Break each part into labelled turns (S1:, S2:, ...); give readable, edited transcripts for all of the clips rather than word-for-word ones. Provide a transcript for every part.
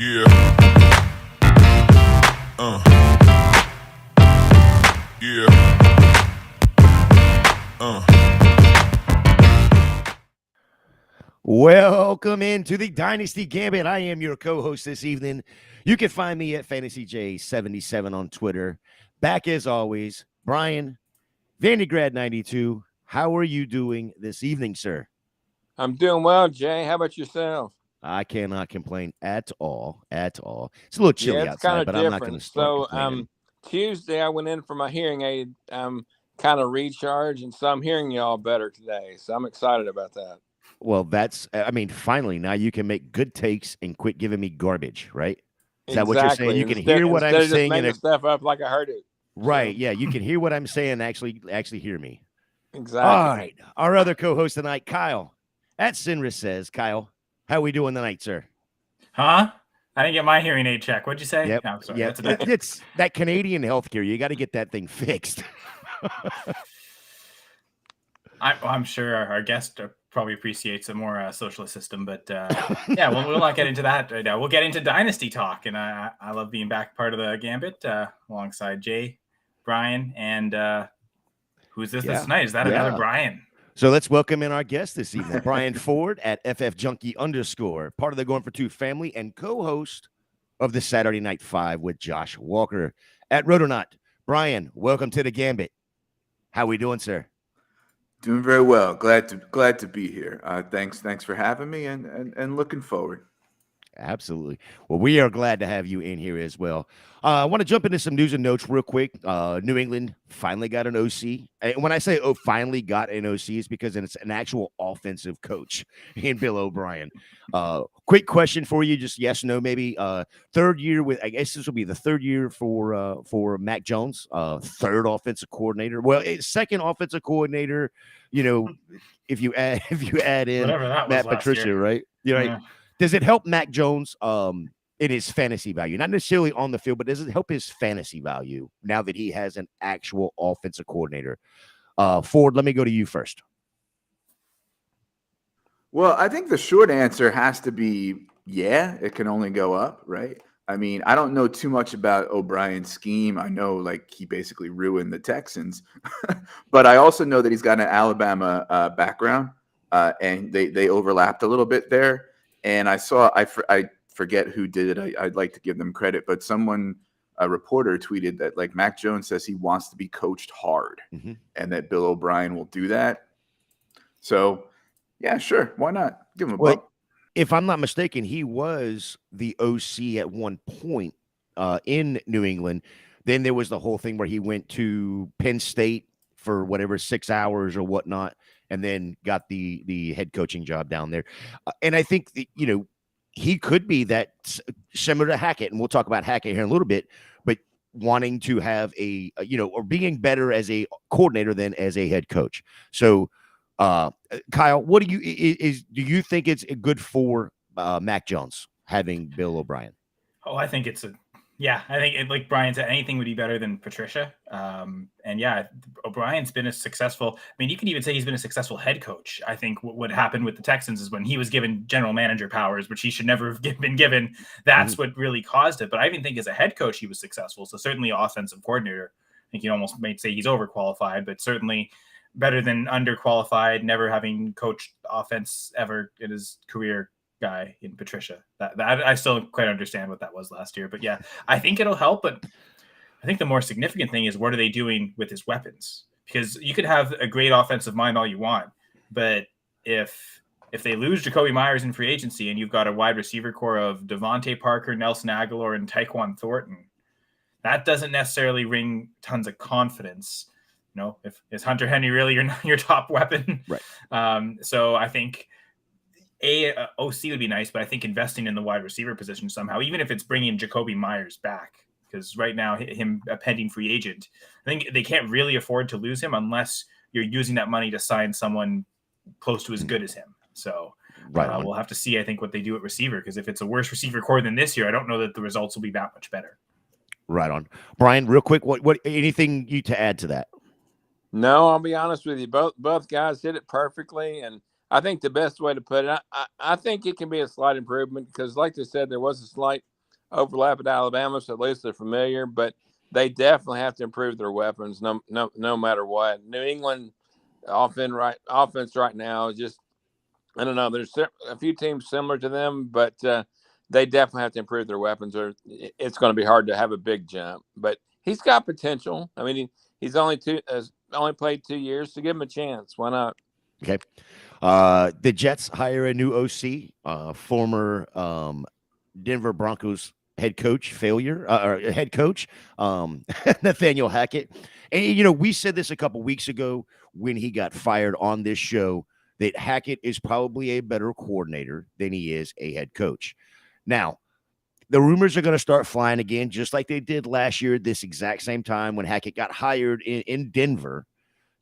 S1: Yeah. Yeah.
S2: Welcome into the Dynasty Gambit. I am your co-host this evening. You can find me at FantasyJ77 on Twitter. Back as always, Brian, Vandygrad92. How are you doing this evening, sir?
S3: I'm doing well, Jay. How about yourself?
S2: I cannot complain at all. It's a little chilly outside, but I'm not going to start complaining.
S3: Tuesday I went in for my hearing aid, kind of recharge, and so I'm hearing y'all better today. So I'm excited about that.
S2: Well, finally, now you can make good takes and quit giving me garbage, right? Is that what you're saying? You can hear what I'm saying
S3: and stuff up like I heard it.
S2: Right? So. Yeah, you can hear what I'm saying. And actually hear me.
S3: Exactly.
S2: All right. Our other co-host tonight, Kyle, at Sinris says, Kyle, how are we doing tonight, sir?
S4: Huh? I didn't get my hearing aid check. What'd you say?
S2: Yep.
S4: No, sorry,
S2: yep. It's that Canadian healthcare. You got to get that thing fixed.
S4: I'm sure our guest probably appreciates a more socialist system, but yeah, we'll not get into that right now. We'll get into Dynasty talk, and I love being back part of the Gambit alongside Jay, Brian, and who's this tonight? Is that another Brian?
S2: So let's welcome in our guest this evening, Brian Ford at FFJunkie_, part of the Going for Two family and co-host of the Saturday Night Five with Josh Walker at Rotonaut. Brian, welcome to the Gambit. How we doing, sir?
S5: Doing very well. Glad to be here. Thanks for having me and looking forward.
S2: Absolutely. Well, we are glad to have you in here as well. I want to jump into some news and notes real quick. New England finally got an OC. And when I say finally got an OC, it's because it's an actual offensive coach in Bill O'Brien. Quick question for you, just yes, no, maybe. Third year with, I guess this will be the third year for Mac Jones, third offensive coordinator. Well, second offensive coordinator. You know, if you add in Matt Patricia, right? You know. Yeah. Does it help Mac Jones in his fantasy value? Not necessarily on the field, but does it help his fantasy value now that he has an actual offensive coordinator? Ford, let me go to you first.
S5: Well, I think the short answer has to be, yeah, it can only go up, right? I mean, I don't know too much about O'Brien's scheme. I know, like, he basically ruined the Texans. But I also know that he's got an Alabama background, and they overlapped a little bit there. And I forget who did it. I'd like to give them credit, but a reporter tweeted that like Mac Jones says he wants to be coached hard, and that Bill O'Brien will do that. So, yeah, sure, why not give him a bump?
S2: If I'm not mistaken, he was the OC at one point in New England. Then there was the whole thing where he went to Penn State for whatever 6 hours or whatnot, and then got the head coaching job down there. And I think, he could be that similar to Hackett, and we'll talk about Hackett here in a little bit, but wanting to have or being better as a coordinator than as a head coach. So, Kyle, what do you think it's good for Mac Jones having Bill O'Brien?
S4: Oh, I think I think like Brian said, anything would be better than Patricia. And yeah, O'Brien's been a successful, you can even say he's been a successful head coach. I think what happened with the Texans is when he was given general manager powers, which he should never have been given, that's what really caused it. But I even think as a head coach, he was successful. So certainly offensive coordinator, I think you almost might say he's overqualified, but certainly better than underqualified, never having coached offense ever in his career guy in Patricia. That I still don't quite understand what that was last year, but yeah, I think it'll help. But I think the more significant thing is what are they doing with his weapons? Because you could have a great offensive mind all you want, but if they lose Jacoby Myers in free agency and you've got a wide receiver core of Devontae Parker, Nelson Aguilar, and Tyquan Thornton, that doesn't necessarily ring tons of confidence. If is Hunter Henry really your top weapon?
S2: Right.
S4: So I think OC would be nice, but I think investing in the wide receiver position somehow, even if it's bringing Jacoby Myers back, because right now him a pending free agent, I think they can't really afford to lose him unless you're using that money to sign someone close to as good as him. So we'll have to see, I think, what they do at receiver, because if it's a worse receiver core than this year, I don't know that the results will be that much better.
S2: Right on. Brian, real quick, what anything you to add to that?
S3: No, I'll be honest with you. Both guys hit it perfectly, and I think the best way to put it, I think it can be a slight improvement because, like they said, there was a slight overlap at Alabama, so at least they're familiar. But they definitely have to improve their weapons, no matter what. New England offense right now is just, I don't know. There's a few teams similar to them, but they definitely have to improve their weapons, or it's going to be hard to have a big jump. But he's got potential. I mean, he's only played 2 years, so give him a chance. Why not?
S2: Okay. The Jets hire a new OC, former Denver Broncos head coach Nathaniel Hackett. And we said this a couple weeks ago when he got fired on this show, that Hackett is probably a better coordinator than he is a head coach. Now, the rumors are going to start flying again, just like they did last year at this exact same time when Hackett got hired in Denver.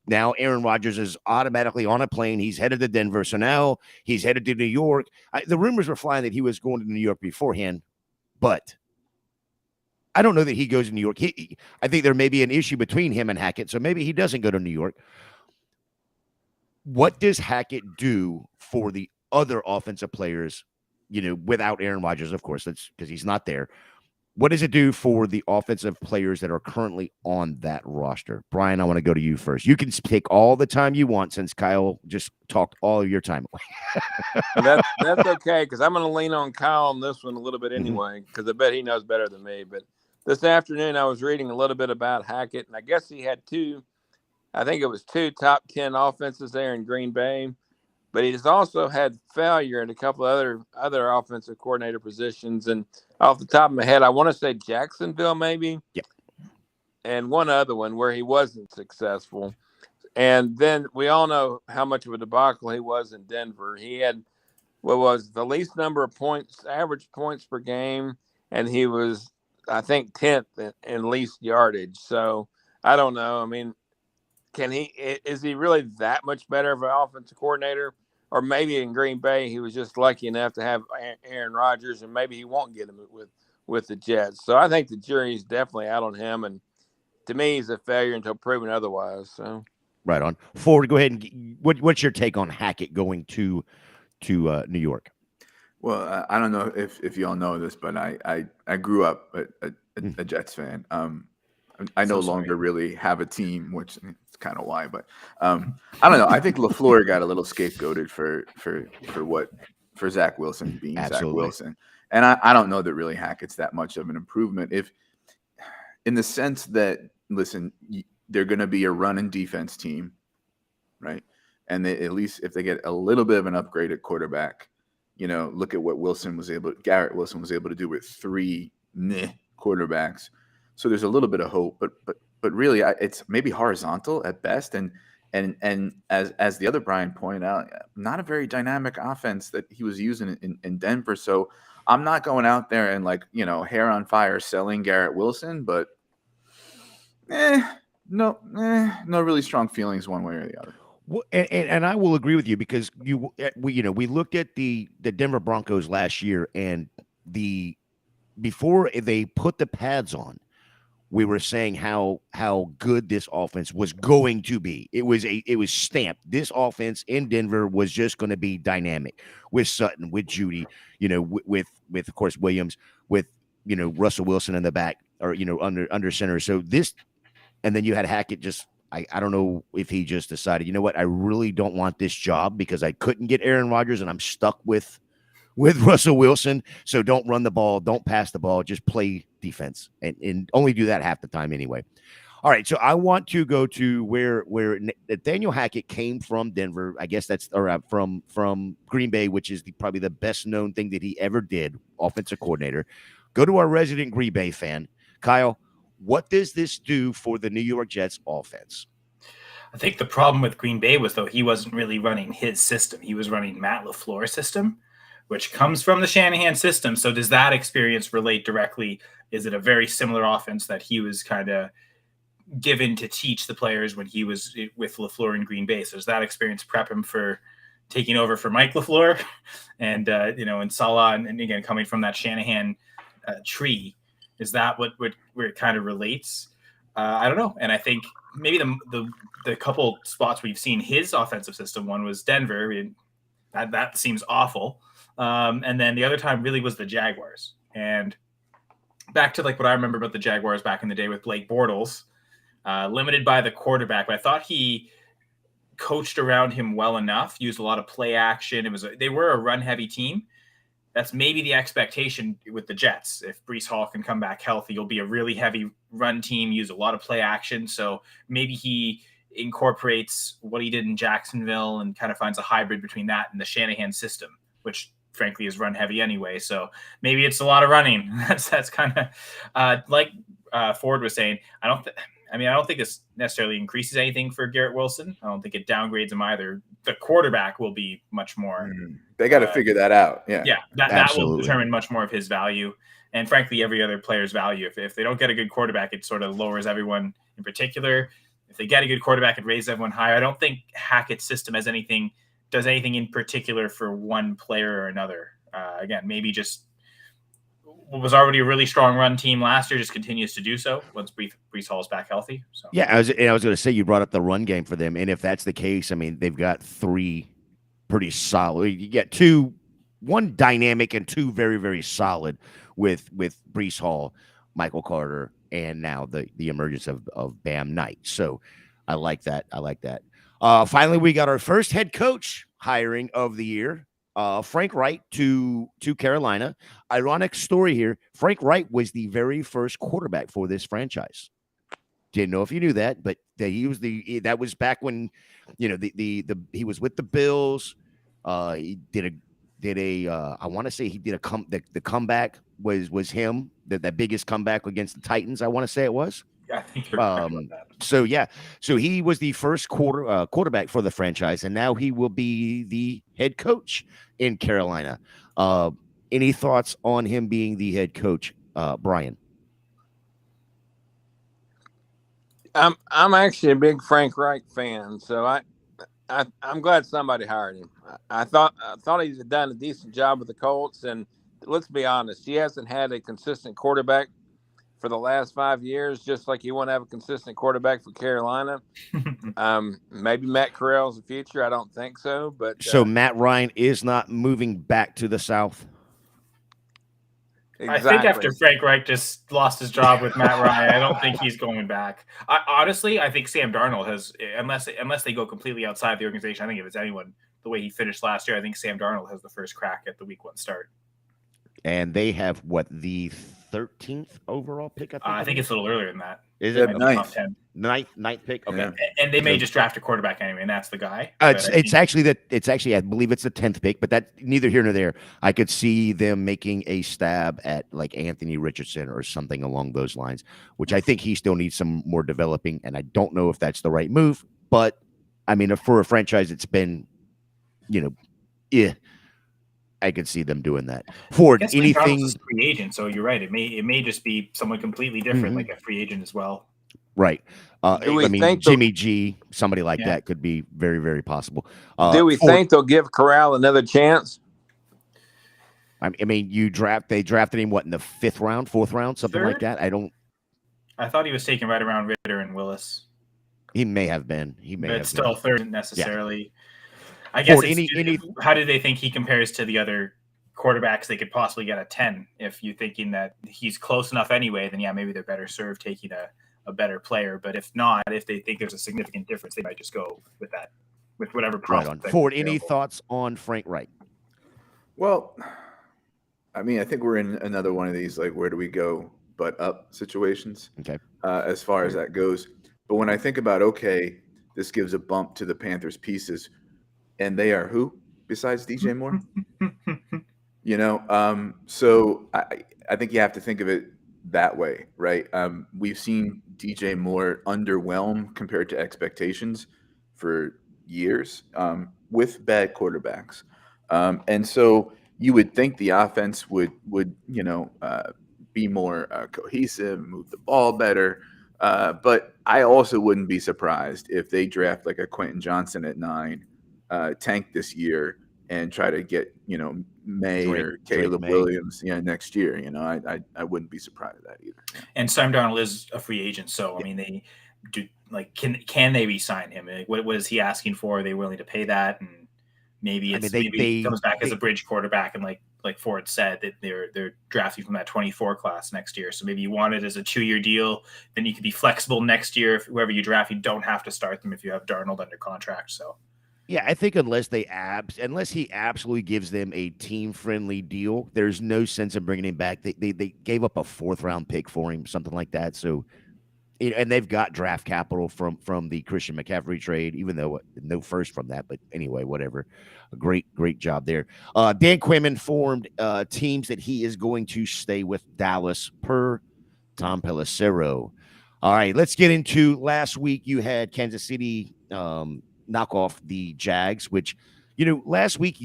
S2: Now Aaron Rodgers is automatically on a plane. He's headed to Denver. So now he's headed to New York. The rumors were flying that he was going to New York beforehand, but I don't know that he goes to New York. I think there may be an issue between him and Hackett, so maybe he doesn't go to New York. What does Hackett do for the other offensive players, without Aaron Rodgers, of course, that's because he's not there. What does it do for the offensive players that are currently on that roster? Brian, I want to go to you first. You can take all the time you want since Kyle just talked all of your time away.
S3: That's okay, because I'm going to lean on Kyle on this one a little bit anyway, because I bet he knows better than me. But this afternoon I was reading a little bit about Hackett, and I guess he had two top 10 offenses there in Green Bay. But he's also had failure in a couple of other offensive coordinator positions. And off the top of my head, I want to say Jacksonville maybe.
S2: Yeah.
S3: And one other one where he wasn't successful. And then we all know how much of a debacle he was in Denver. He had what was the least number of points, average points per game. And he was, I think, 10th in least yardage. So I don't know. I mean, is he really that much better of an offensive coordinator? Or maybe in Green Bay, he was just lucky enough to have Aaron Rodgers, and maybe he won't get him with the Jets. So I think the jury is definitely out on him. And to me, he's a failure until proven otherwise. So
S2: right on. Ford, go ahead and what's your take on Hackett going to New York?
S5: Well, I don't know if you all know this, but I grew up a Jets fan. I no longer really have a team, which is kind of why, but I don't know. I think LaFleur got a little scapegoated for Zach Wilson being
S2: Absolutely.
S5: Zach Wilson. And I don't know that really Hackett's that much of an improvement. If in the sense that, listen, they're going to be a run and defense team, right? And at least if they get a little bit of an upgrade at quarterback, look at what Garrett Wilson was able to do with 3 quarterbacks. So there's a little bit of hope, but really it's maybe horizontal at best. And as the other Brian pointed out, not a very dynamic offense that he was using in Denver. So I'm not going out there and hair on fire selling Garrett Wilson, but no really strong feelings one way or the other.
S2: Well, and I will agree with you because we looked at the Denver Broncos last year, and before they put the pads on, we were saying how good this offense was going to be. It was stamped. This offense in Denver was just going to be dynamic with Sutton, with Judy, with of course Williams, with Russell Wilson in the back or under center. So this, and then you had Hackett just. I don't know if he just decided, you know what, I really don't want this job because I couldn't get Aaron Rodgers and I'm stuck with Russell Wilson. So don't run the ball, don't pass the ball, just play defense and only do that half the time anyway. All right, so I want to go to where Nathaniel Hackett came from Denver. I guess that's from Green Bay, which is probably the best known thing that he ever did, offensive coordinator. Go to our resident Green Bay fan, Kyle. What does this do for the New York Jets offense?
S4: I think the problem with Green Bay was, though, he wasn't really running his system. He was running Matt LaFleur's system, which comes from the Shanahan system. So does that experience relate directly? Is it a very similar offense that he was kind of given to teach the players when he was with LaFleur in Green Bay? So does that experience prep him for taking over for Mike LaFleur and Salah, and again, coming from that Shanahan tree? Is that where it kind of relates? I don't know. And I think maybe the couple spots we've seen his offensive system, one was Denver. That seems awful. And then the other time really was the Jaguars. And back to like what I remember about the Jaguars back in the day with Blake Bortles, limited by the quarterback, but I thought he coached around him well enough, used a lot of play action. They were a run heavy team. That's maybe the expectation with the Jets. If Breece Hall can come back healthy, you'll be a really heavy run team, use a lot of play action. So maybe he incorporates what he did in Jacksonville and kind of finds a hybrid between that and the Shanahan system, which frankly is run heavy anyway. So maybe it's a lot of running. That's kind of like Ford was saying. I don't think this necessarily increases anything for Garrett Wilson. I don't think it downgrades him either. The quarterback will be much more.
S5: They got to figure that out. Yeah.
S4: Yeah. That will determine much more of his value. And frankly, every other player's value. If they don't get a good quarterback, it sort of lowers everyone in particular. If they get a good quarterback, it raises everyone higher. I don't think Hackett's system does anything in particular for one player or another. Again, maybe just what was already a really strong run team last year just continues to do so once Breece Hall is back healthy. So
S2: yeah, I was going to say you brought up the run game for them, and if that's the case, I mean they've got 3 pretty solid. You get 2, one dynamic and 2 very very solid with Breece Hall, Michael Carter, and now the emergence of Bam Knight. So I like that. Finally, we got our first head coach hiring of the year. Frank Wright to Carolina. Ironic story here. Frank Wright was the very first quarterback for this franchise. Didn't know if you knew that, but that was back when, he was with the Bills. He did a I want to say he did the comeback was him, that biggest comeback against the Titans. I want to say it was.
S4: Yeah, I think you're correct about
S2: that. So he was the first quarterback for the franchise, and now he will be the head coach in Carolina. Any thoughts on him being the head coach, Brian?
S3: I'm actually a big Frank Reich fan, so I'm glad somebody hired him. I thought he'd done a decent job with the Colts, and let's be honest, he hasn't had a consistent quarterback for the last 5 years, just like you want to have a consistent quarterback for Carolina. Maybe Matt Corral's the future. I don't think so. But
S2: so Matt Ryan is not moving back to the South.
S3: Exactly.
S4: I think after Frank Reich just lost his job with Matt Ryan, I don't think he's going back. Honestly, I think Sam Darnold has, unless they go completely outside the organization, I think if it's anyone, the way he finished last year, I think Sam Darnold has the first crack at the week 1 start.
S2: And they have the 13th overall pick?
S4: I think it's a little earlier than that.
S2: Is it
S5: ninth
S2: pick? Okay.
S5: Yeah.
S4: And they may just draft a quarterback anyway, and that's the guy.
S2: It's actually I believe it's the 10th pick, but that neither here nor there. I could see them making a stab at like Anthony Richardson or something along those lines, which I think he still needs some more developing, and I don't know if that's the right move. But I mean, for a franchise that's been, I could see them doing that. Ford, anything?
S4: A free agent, so you're right. It may just be someone completely different, like a free agent as well.
S2: Right. Jimmy G, somebody like that could be very, very possible.
S3: Do we think they'll give Corral another chance?
S2: I mean, they drafted him in the 5th round, 4th round, something like that.
S4: I thought he was taken right around Ritter and Willis.
S2: He may have been.
S4: But still, 3rd necessarily. Yeah. I guess how do they think he compares to the other quarterbacks they could possibly get at 10? If you're thinking that he's close enough anyway, then maybe they're better served taking a better player. But if not, if they think there's a significant difference, they might just go with that, with whatever prospect.
S2: Right. Ford, any thoughts on Frank Reich?
S5: Well, I mean, I think we're in another one of these, like, where do we go but up situations, as far as that goes. But when I think about, this gives a bump to the Panthers pieces, and they are who besides DJ Moore? So I think you have to think of it that way, right? We've seen DJ Moore underwhelm compared to expectations for years with bad quarterbacks. And so you would think the offense would be more cohesive, move the ball better. But I also wouldn't be surprised if they draft like a Quentin Johnson at 9, tank this year, and try to get May or Caleb Williams next year. I wouldn't be surprised at that either. Yeah.
S4: And Sam Darnold is a free agent, so I mean, they do can they re-sign him? Like, what is he asking for? Are they willing to pay that? And maybe
S2: I mean,
S4: maybe he comes back as
S2: they
S4: a bridge quarterback, and like Ford said, that they're drafting from that 24 class next year. So maybe you want it as a 2-year deal. Then you can be flexible next year. If whoever you draft, you don't have to start them if you have Darnold under contract. So
S2: yeah, I think unless he absolutely gives them a team friendly deal, there's no sense in bringing him back. They gave up a 4th round pick for him, something like that. So, and they've got draft capital from the Christian McCaffrey trade, even though no first from that. But anyway, whatever. A great job there. Dan Quinn informed teams that he is going to stay with Dallas per Tom Pelissero. All right, let's get into last week. You had Kansas City knock off the Jags, which, last week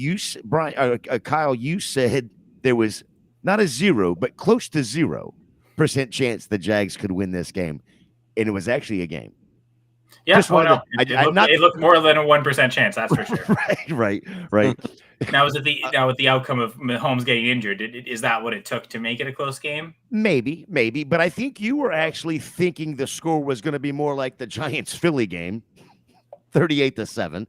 S2: Kyle, you said there was not a 0, but close to 0% chance the Jags could win this game. And it was actually a game.
S4: Yeah, it looked more than a 1% chance, that's for sure.
S2: Right.
S4: Now, with the outcome of Mahomes getting injured, is that what it took to make it a close game?
S2: Maybe, but I think you were actually thinking the score was going to be more like the Giants-Philly game, 38-7.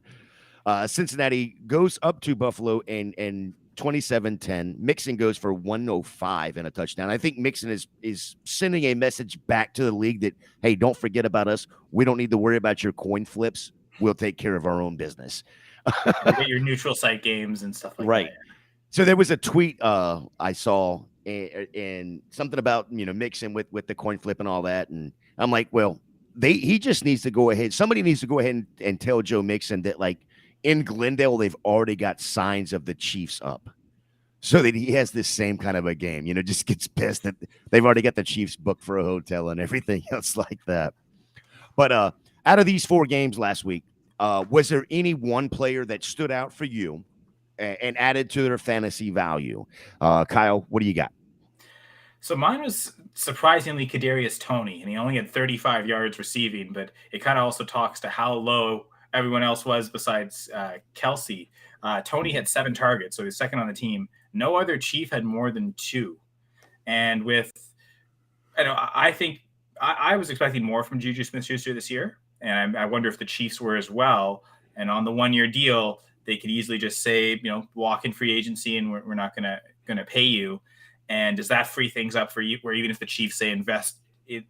S2: Cincinnati goes up to Buffalo and 27-10. Mixon goes for 105 and a touchdown. I think Mixon is sending a message back to the league that, hey, don't forget about us. We don't need to worry about your coin flips. We'll take care of our own business.
S4: Get your neutral site games and stuff like that.
S2: So there was a tweet I saw and something about Mixon with the coin flip and all that, and I'm like, well, he just needs to go ahead. Somebody needs to go ahead and tell Joe Mixon that, like, in Glendale, they've already got signs of the Chiefs up so that he has this same kind of a game, just gets pissed that they've already got the Chiefs booked for a hotel and everything else like that. But out of these 4 games last week, was there any one player that stood out for you and added to their fantasy value? Kyle, what do you got?
S4: So mine was surprisingly Kadarius Toney, and he only had 35 yards receiving, but it kind of also talks to how low everyone else was besides Kelsey. Toney had 7 targets, so he's second on the team. No other Chief had more than 2. And I think I was expecting more from Juju Smith-Schuster this year, and I wonder if the Chiefs were as well. And on the 1-year deal, they could easily just say, walk in free agency, and we're not gonna pay you. And does that free things up for you, where even if the Chiefs say invest in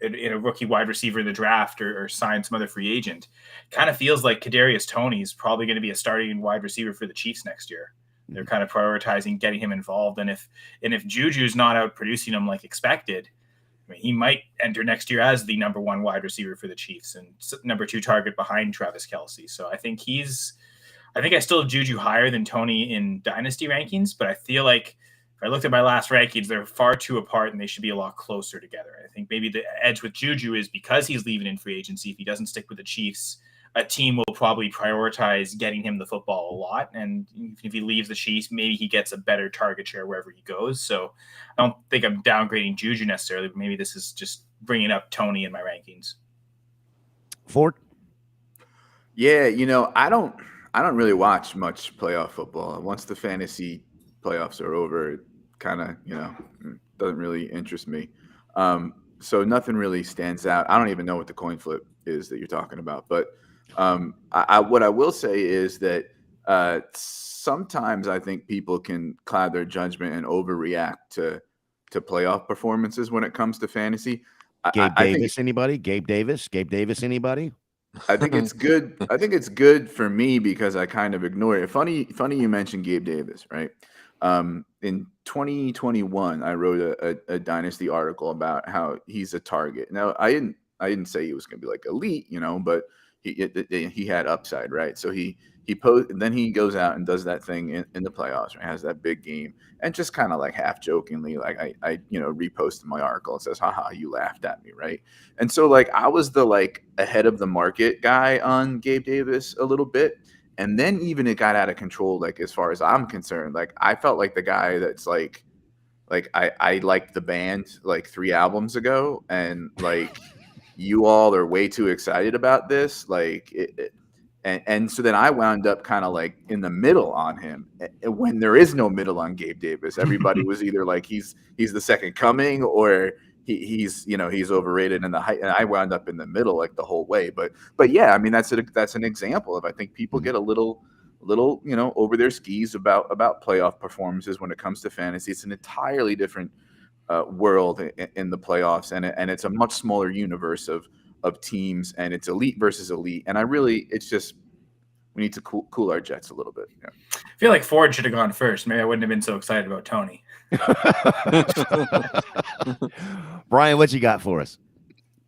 S4: a rookie wide receiver in the draft or sign some other free agent, kind of feels like Kadarius Toney is probably going to be a starting wide receiver for the Chiefs next year. They're kind of prioritizing getting him involved. And if Juju's not out producing him like expected, I mean, he might enter next year as the number 1 wide receiver for the Chiefs and number 2 target behind Travis Kelce. So I think I still have Juju higher than Toney in Dynasty rankings, but I feel like if I looked at my last rankings, they're far too apart and they should be a lot closer together. I think maybe the edge with Juju is because he's leaving in free agency. If he doesn't stick with the Chiefs, a team will probably prioritize getting him the football a lot. And if he leaves the Chiefs, maybe he gets a better target share wherever he goes. So I don't think I'm downgrading Juju necessarily, but maybe this is just bringing up Toney in my rankings.
S2: Ford?
S5: Yeah, I don't really watch much playoff football. Once the fantasy playoffs are over, it kind of, doesn't really interest me. So nothing really stands out. I don't even know what the coin flip is that you're talking about. But what I will say is that sometimes I think people can cloud their judgment and overreact to playoff performances when it comes to fantasy.
S2: Gabe Davis, anybody? Gabe Davis, anybody?
S5: I think it's good. I think it's good for me because I kind of ignore it. Funny you mentioned Gabe Davis, right? In 2021, I wrote a Dynasty article about how he's a target. Now, I didn't say he was going to be like elite, but he had upside, right? So then he goes out and does that thing in the playoffs, right? Has that big game, and just kind of like half jokingly, like I reposted my article and says, haha, you laughed at me, right? And so like I was the like ahead of the market guy on Gabe Davis a little bit. And then even it got out of control, like as far as I'm concerned, like I felt like the guy that's like I liked the band like 3 albums ago, and like you all are way too excited about this, like and so then I wound up kind of like in the middle on him when there is no middle on Gabe Davis. Everybody was either like he's the second coming or he's overrated in the height, and I wound up in the middle like the whole way. But yeah, I mean that's an example of, I think people get a little little, over their skis about playoff performances when it comes to fantasy. It's an entirely different world in the playoffs, and it's a much smaller universe of teams, and it's elite versus elite. And it's just, we need to cool our jets a little bit. Yeah.
S4: I feel like Ford should have gone first. Maybe I wouldn't have been so excited about Tony.
S2: Brian, what you got for us?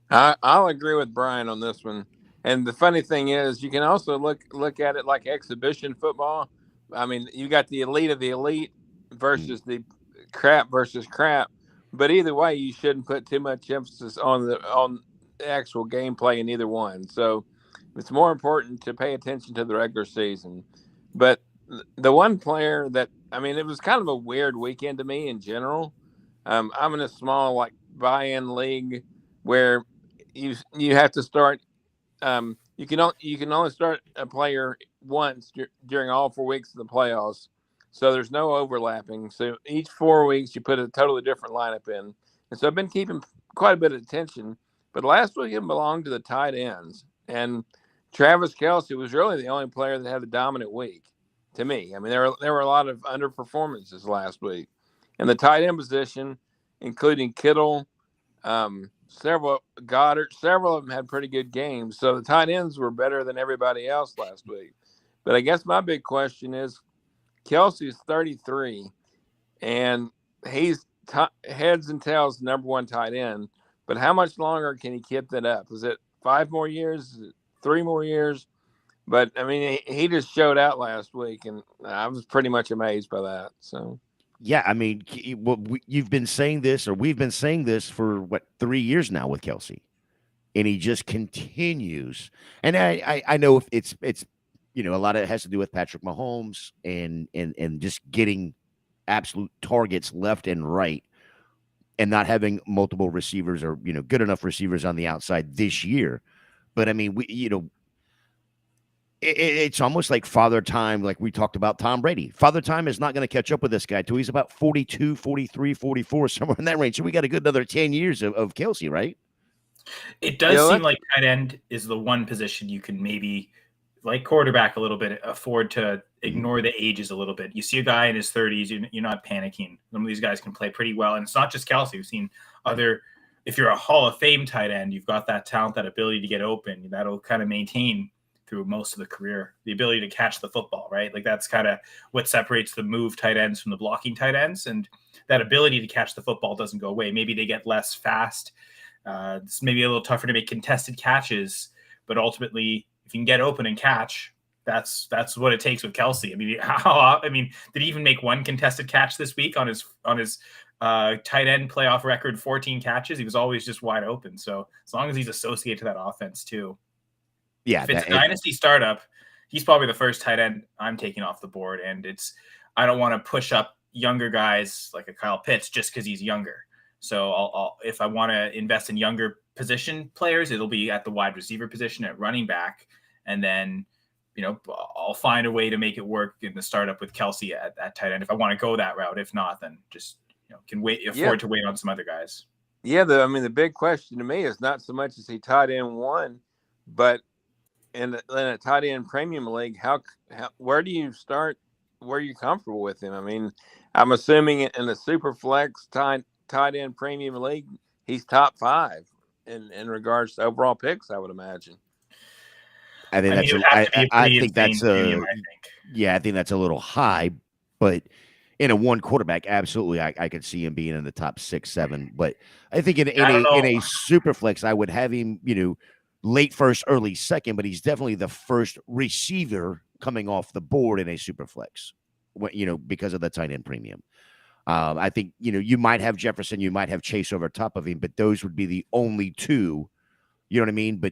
S3: I'll agree with Brian on this one. And the funny thing is, you can also look at it like exhibition football. I mean, you got the elite of the elite versus the crap versus crap. But either way, you shouldn't put too much emphasis on the actual gameplay in either one. So it's more important to pay attention to the regular season. But the one player that, I mean, it was kind of a weird weekend to me in general. I'm in a small buy-in league where you have to start. You can only start a player once during all 4 weeks of the playoffs, so there's no overlapping. So each 4 weeks you put a totally different lineup in, and so I've been keeping quite a bit of attention. But last week it belonged to the tight ends, and Travis Kelce was really the only player that had a dominant week to me. I mean, there were a lot of underperformances last week, and the tight end position, including Kittle. Several of them had pretty good games. So the tight ends were better than everybody else last week. But I guess my big question is, Kelsey's 33, and he's heads and tails number one tight end. But how much longer can he keep that up? Is it 5 more years? Is it 3 more years? But, I mean, he just showed out last week, and I was pretty much amazed by that. So.
S2: Yeah, I mean, you've been saying this, or we've been saying this for 3 years now with Kelce, and he just continues. And I know if it's a lot of it has to do with Patrick Mahomes and just getting absolute targets left and right, and not having multiple receivers or good enough receivers on the outside this year. But I mean, it's almost like father time, like we talked about Tom Brady. Father time is not going to catch up with this guy till he's about 42, 43, 44, somewhere in that range. So we got a good another 10 years of Kelce, right?
S4: It does seem like tight end is the one position you can maybe, like quarterback a little bit, afford to ignore the ages a little bit. You see a guy in his 30s, you're not panicking. Some of these guys can play pretty well. And it's not just Kelce. We've seen other, if you're a Hall of Fame tight end, you've got that talent, that ability to get open. That'll kind of maintain through most of the career, the ability to catch the football, right? Like that's kind of what separates the move tight ends from the blocking tight ends. And that ability to catch the football doesn't go away. Maybe they get less fast. It's maybe a little tougher to make contested catches, but ultimately if you can get open and catch, that's what it takes with Kelce. I mean, did he even make one contested catch this week on his tight end playoff record, 14 catches? He was always just wide open. So as long as he's associated to that offense too.
S2: Yeah,
S4: if it's a dynasty startup, he's probably the first tight end I'm taking off the board. And I don't want to push up younger guys like a Kyle Pitts just because he's younger. So I'll if I want to invest in younger position players, it'll be at the wide receiver position at running back. And then, I'll find a way to make it work in the startup with Kelce at tight end if I want to go that route. If not, then just, can afford to wait on some other guys.
S3: Yeah, the big question to me is not so much as he tight end one, but in a tight end premium league, where do you start? Where are you comfortable with him? I mean, I'm assuming in a super flex tight end premium league, he's top 5 in regards to overall picks, I would imagine.
S2: I think that's a little high, but in a one quarterback, absolutely, I could see him being in the top 6, 7. But I think in a super flex, I would have him, late first, early second, but he's definitely the first receiver coming off the board in a super flex, because of the tight end premium. I think, you might have Jefferson, you might have Chase over top of him, but those would be the only two, you know what I mean? But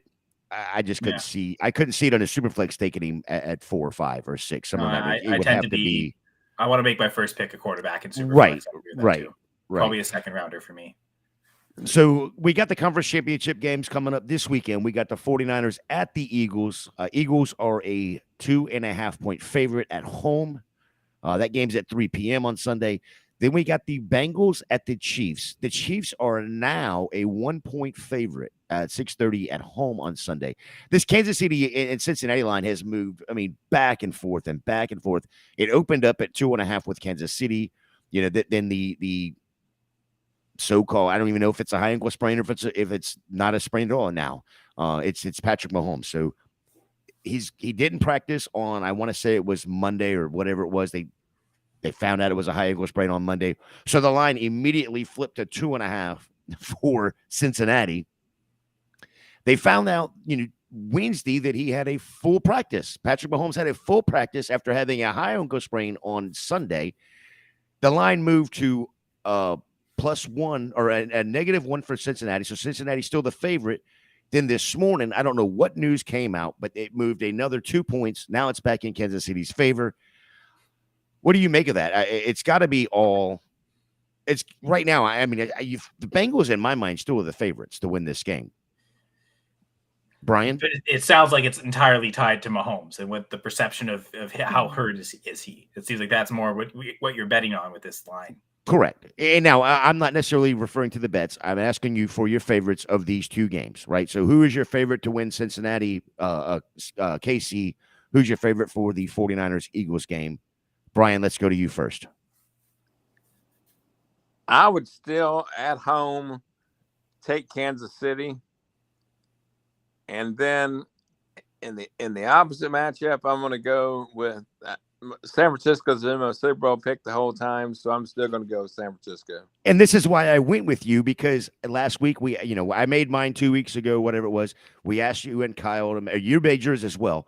S2: I just couldn't see it on a super flex taking him at 4 or 5 or 6. Some of that it would have to be.
S4: I want to make my first pick a quarterback in super
S2: flex.
S4: Right. Probably a second rounder for me.
S2: So we got the conference championship games coming up this weekend. We got the 49ers at the Eagles. Eagles are a 2.5-point favorite at home. That game's at 3 p.m. on Sunday. Then we got the Bengals at the Chiefs. The Chiefs are now a 1-point favorite at 6:30 at home on Sunday. This Kansas City and Cincinnati line has moved, back and forth and back and forth. It opened up at 2.5 with Kansas City. Then the so-called, I don't even know if it's a high ankle sprain or if it's not a sprain at all now. It's Patrick Mahomes. So he didn't practice on, I want to say it was Monday or whatever it was. They found out it was a high ankle sprain on Monday. So the line immediately flipped to 2.5 for Cincinnati. They found out, Wednesday that he had a full practice. Patrick Mahomes had a full practice after having a high ankle sprain on Sunday. The line moved to +1 or a -1 for Cincinnati. So Cincinnati's still the favorite. Then this morning, I don't know what news came out, but it moved another 2 points. Now it's back in Kansas City's favor. What do you make of that? It's got to be all. It's right now. The Bengals, in my mind, still are the favorites to win this game. Brian,
S4: but it sounds like it's entirely tied to Mahomes and what the perception of how hurt is he. It seems like that's more what you're betting on with this line. Correct.
S2: And now I'm not necessarily referring to the bets. I'm asking you for your favorites of these two games, right? So who is your favorite to win Cincinnati, KC? Who's your favorite for the 49ers-Eagles game? Brian, let's go to you first.
S3: I would still at home take Kansas City, and then in the opposite matchup, I'm going to go with San Francisco's been my Super Bowl pick the whole time, so I'm still going to go with San Francisco.
S2: And this is why I went with you, because last week I made mine 2 weeks ago, whatever it was. We asked you and Kyle, you made yours as well.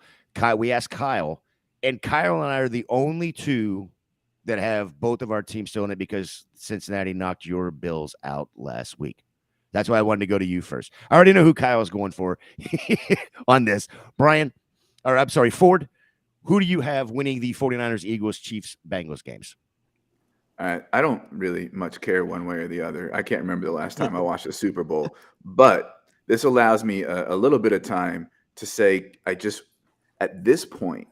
S2: We asked Kyle. And Kyle and I are the only two that have both of our teams still in it because Cincinnati knocked your Bills out last week. That's why I wanted to go to you first. I already know who Kyle's going for on this. Ford, who do you have winning the 49ers, Eagles, Chiefs, Bengals games?
S5: I don't really much care one way or the other. I can't remember the last time I watched a Super Bowl, but this allows me a little bit of time to say, at this point,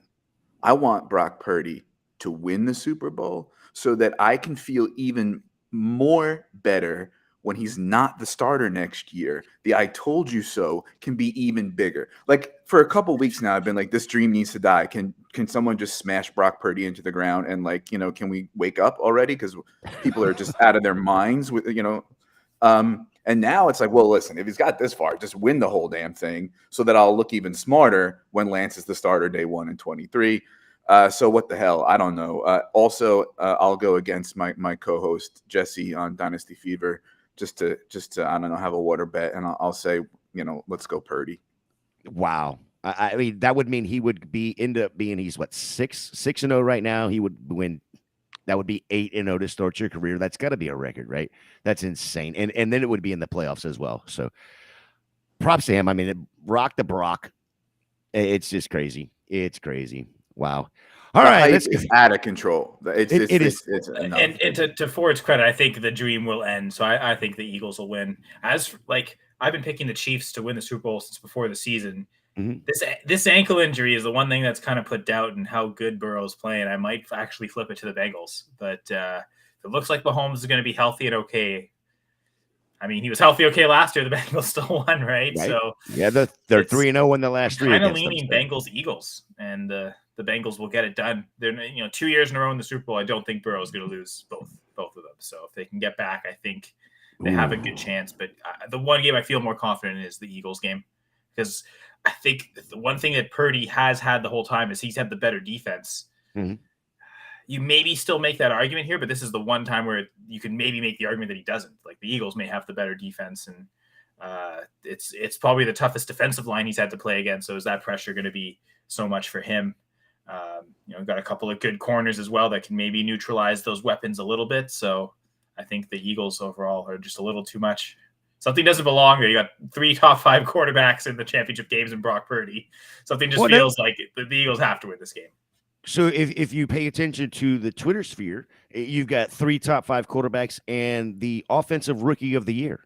S5: I want Brock Purdy to win the Super Bowl so that I can feel even more better when he's not the starter next year. The I told you so can be even bigger. Like for a couple weeks now, I've been like, this dream needs to die. Can someone just smash Brock Purdy into the ground? And can we wake up already? Because people are just out of their minds with, and now it's like, well, listen, if he's got this far, just win the whole damn thing so that I'll look even smarter when Lance is the starter day 1 and 23. So what the hell? I don't know. Also, I'll go against my co-host Jesse on Dynasty Fever just to I don't know, have a water bet, and I'll say, let's go Purdy.
S2: Wow. I mean, that would mean he would end up being, he's what, 6-0 right now. He would win. That would be 8-0 to start your career. That's got to be a record, right? That's insane. And then it would be in the playoffs as well. So props to him. I mean, rock the Brock. It's just crazy. It's crazy. Wow. All right.
S5: It's out of control. It's enough.
S4: And to Ford's credit, I think the dream will end. So I think the Eagles will win. I've been picking the Chiefs to win the Super Bowl since before the season. Mm-hmm. This ankle injury is the one thing that's kind of put doubt in how good Burrow's playing. I might actually flip it to the Bengals, but it looks like Mahomes is going to be healthy and okay. I mean, he was healthy okay last year. The Bengals still won, right? So
S2: yeah, they're 3-0 in the last 3.
S4: Kind of leaning Bengals Eagles, and the Bengals will get it done. They're 2 years in a row in the Super Bowl. I don't think Burrow's going to lose both of them. So if they can get back, I think they have a good chance. But the one game I feel more confident in is the Eagles game, because I think the one thing that Purdy has had the whole time is he's had the better defense. Mm-hmm. You maybe still make that argument here, but this is the one time where you can maybe make the argument that he doesn't. Like the Eagles may have the better defense, and it's probably the toughest defensive line he's had to play against. So is that pressure going to be so much for him? Got a couple of good corners as well that can maybe neutralize those weapons a little bit. So I think the Eagles overall are just a little too much. Something doesn't belong there. You got 3 top 5 quarterbacks in the championship games in Brock Purdy. Something just feels like the Eagles have to win this game.
S2: So if you pay attention to the Twitter sphere, you've got 3 top 5 quarterbacks and the offensive rookie of the year.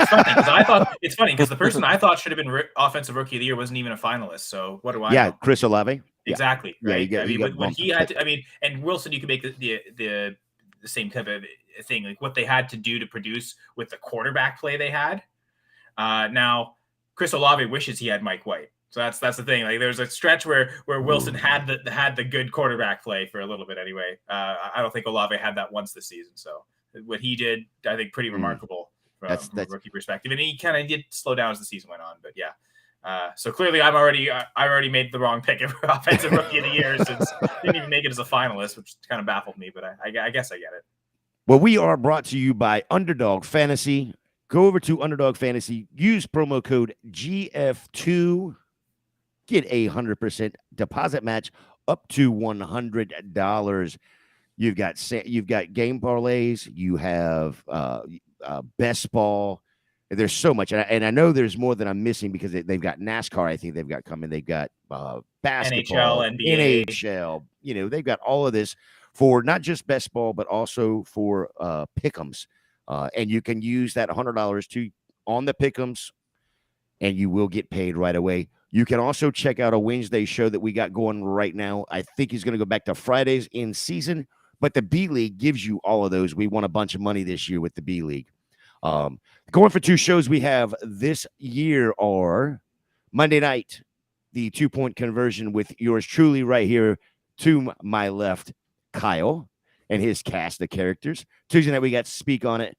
S4: something because I thought it's funny because the person I thought should have been offensive rookie of the year wasn't even a finalist. So what do I know?
S2: Chris Olave.
S4: Exactly. Right.
S2: Yeah,
S4: I mean, when he had to, and Wilson, you could make the same type of thing, like what they had to do to produce with the quarterback play they had. Now, Chris Olave wishes he had Mike White. So that's the thing. Like there's a stretch where Wilson had the good quarterback play for a little bit anyway. I don't think Olave had that once this season. So what he did, I think, pretty remarkable from a rookie perspective. And he kind of did slow down as the season went on. But yeah. So clearly, I already made the wrong pick for offensive rookie of the year since didn't even make it as a finalist, which kind of baffled me. But I guess I get it.
S2: Well, we are brought to you by Underdog Fantasy. Go over to Underdog Fantasy. Use promo code GF2. Get a 100% deposit match up to $100. You've got game parlays. You have best ball. There's so much, and I know there's more that I'm missing because they've got NASCAR. I think they've got coming. They've got basketball,
S4: NHL, NBA.
S2: NHL. They've got all of this for not just best ball, but also for pick'ems. And you can use that $100 on the pick'ems, and you will get paid right away. You can also check out a Wednesday show that we got going right now. I think he's going to go back to Fridays in season, but the B League gives you all of those. We won a bunch of money this year with the B League. Going for 2 shows we have this year are Monday night, the 2-point conversion with yours truly right here to my left, Kyle, and his cast of characters. Tuesday night, we got Speak on It.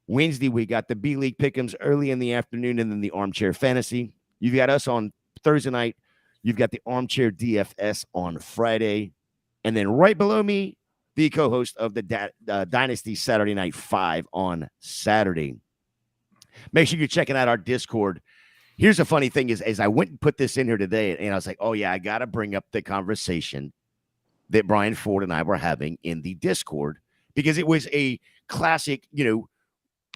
S2: Wednesday, we got the B League Pick'ems early in the afternoon, and then the Armchair Fantasy. You've got us on Thursday night. You've got the Armchair DFS on Friday. And then right below me, the co-host of the Dynasty Saturday Night 5 on Saturday. Make sure you're checking out our Discord. Here's a funny thing is, as I went and put this in here today, and I was like, oh, yeah, I got to bring up the conversation that Brian Ford and I were having in the Discord because it was a classic,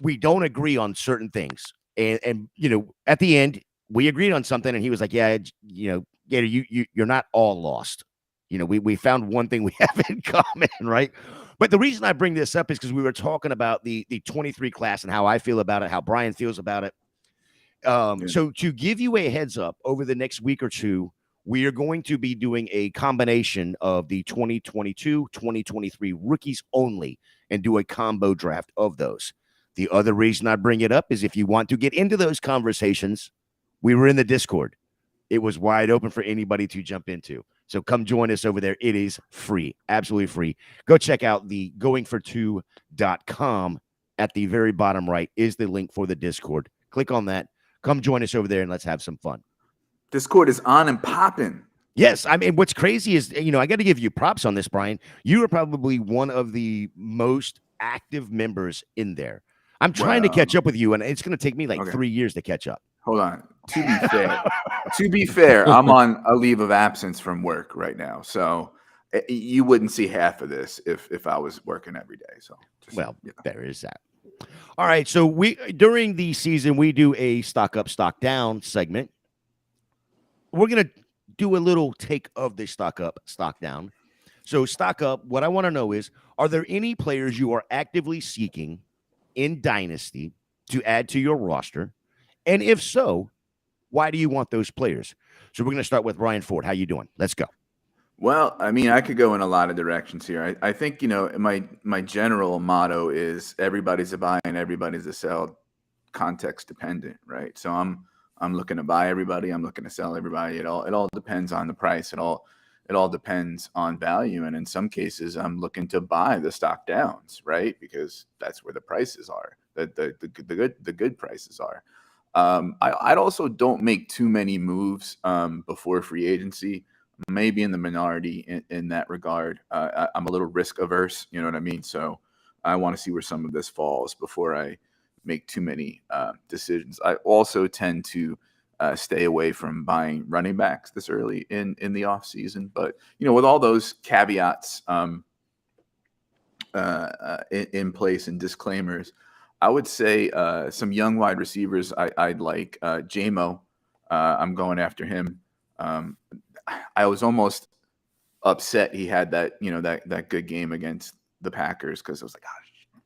S2: we don't agree on certain things. And at the end, we agreed on something, and he was like, yeah, Gator, you're not all lost. We found one thing we have in common, right? But the reason I bring this up is because we were talking about the 23 class and how I feel about it, how Brian feels about it. So to give you a heads up, over the next week or two, we are going to be doing a combination of the 2022, 2023 rookies only and do a combo draft of those. The other reason I bring it up is if you want to get into those conversations, we were in the Discord. It was wide open for anybody to jump into. So come join us over there. It is free, absolutely free. Go check out the goingfor2.com. At the very bottom right is the link for the Discord. Click on that. Come join us over there and let's have some fun.
S5: Discord is on and popping.
S2: Yes. I mean, what's crazy is, I got to give you props on this, Brian. You are probably one of the most active members in there. I'm trying to catch up with you, and it's going to take me 3 years to catch up.
S5: Hold on. To be fair, I'm on a leave of absence from work right now, so you wouldn't see half of this if I was working every day. So,
S2: there is that. All right, so during the season we do a stock up, stock down segment. We're gonna do a little take of the stock up, stock down. So stock up. What I want to know is, are there any players you are actively seeking in Dynasty to add to your roster? And if so, why do you want those players? So we're going to start with Brian Ford. How you doing? Let's go.
S5: Well, I mean, I could go in a lot of directions here. I think, my general motto is everybody's a buy and everybody's a sell, context dependent, right? So I'm looking to buy everybody. I'm looking to sell everybody. It all depends on the price. It all depends on value. And in some cases, I'm looking to buy the stock downs, right? Because that's where the prices are. The good prices are. I also don't make too many moves before free agency. Maybe in the minority in that regard. I'm a little risk averse, you know what I mean? So I want to see where some of this falls before I make too many decisions. I also tend to stay away from buying running backs this early in the offseason. But, with all those caveats in place and disclaimers, I would say some young wide receivers I'd like. J-Mo, I'm going after him. I was almost upset he had that, that good game against the Packers because I was like,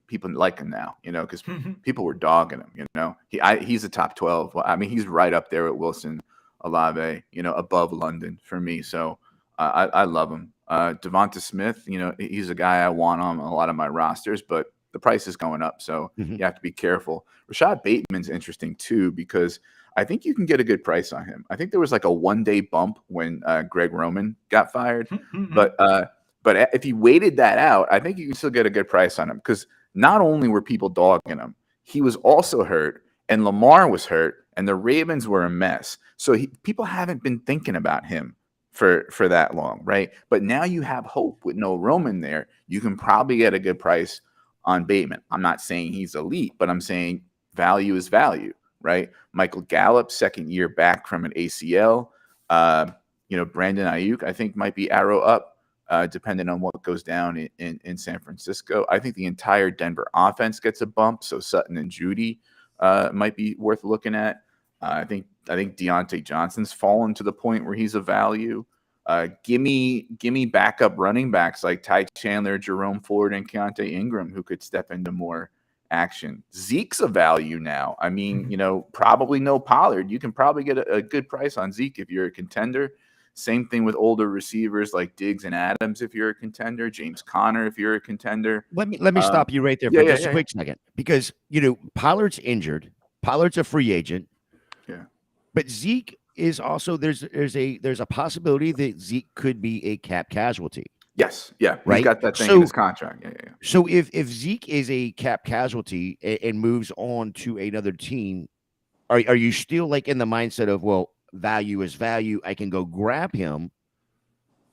S5: people like him now, because people were dogging him. He's a top 12. Well, I mean, he's right up there with Wilson, Olave, above London for me. So I love him. Devonta Smith, he's a guy I want on a lot of my rosters, but the price is going up, so you have to be careful. Rashad Bateman's interesting too, because I think you can get a good price on him. I think there was like a 1-day bump when Greg Roman got fired, but if he waited that out, I think you can still get a good price on him, because not only were people dogging him, he was also hurt, and Lamar was hurt, and the Ravens were a mess. So people haven't been thinking about him for that long, right? But now you have hope with no Roman there. You can probably get a good price on Bateman. I'm not saying he's elite, but I'm saying value is value, right? Michael Gallup, second year back from an ACL. Brandon Ayuk, I think, might be arrow up, depending on what goes down in San Francisco. I think the entire Denver offense gets a bump, so Sutton and Judy might be worth looking at. I think Deontay Johnson's fallen to the point where he's a value. Gimme backup running backs like Ty Chandler, Jerome Ford, and Keontae Ingram, who could step into more action. Zeke's a value now. I mean, probably no Pollard. You can probably get a good price on Zeke if you're a contender. Same thing with older receivers like Diggs and Adams if you're a contender. James Conner if you're a contender.
S2: Let me stop you right there for just a quick second, because Pollard's injured. Pollard's a free agent.
S5: Yeah,
S2: but Zeke is also there's a possibility that Zeke could be a cap casualty.
S5: Yes, yeah,
S2: right.
S5: He's got that thing in his contract. Yeah.
S2: So if Zeke is a cap casualty and moves on to another team, are you still like in the mindset of, well, value is value? I can go grab him,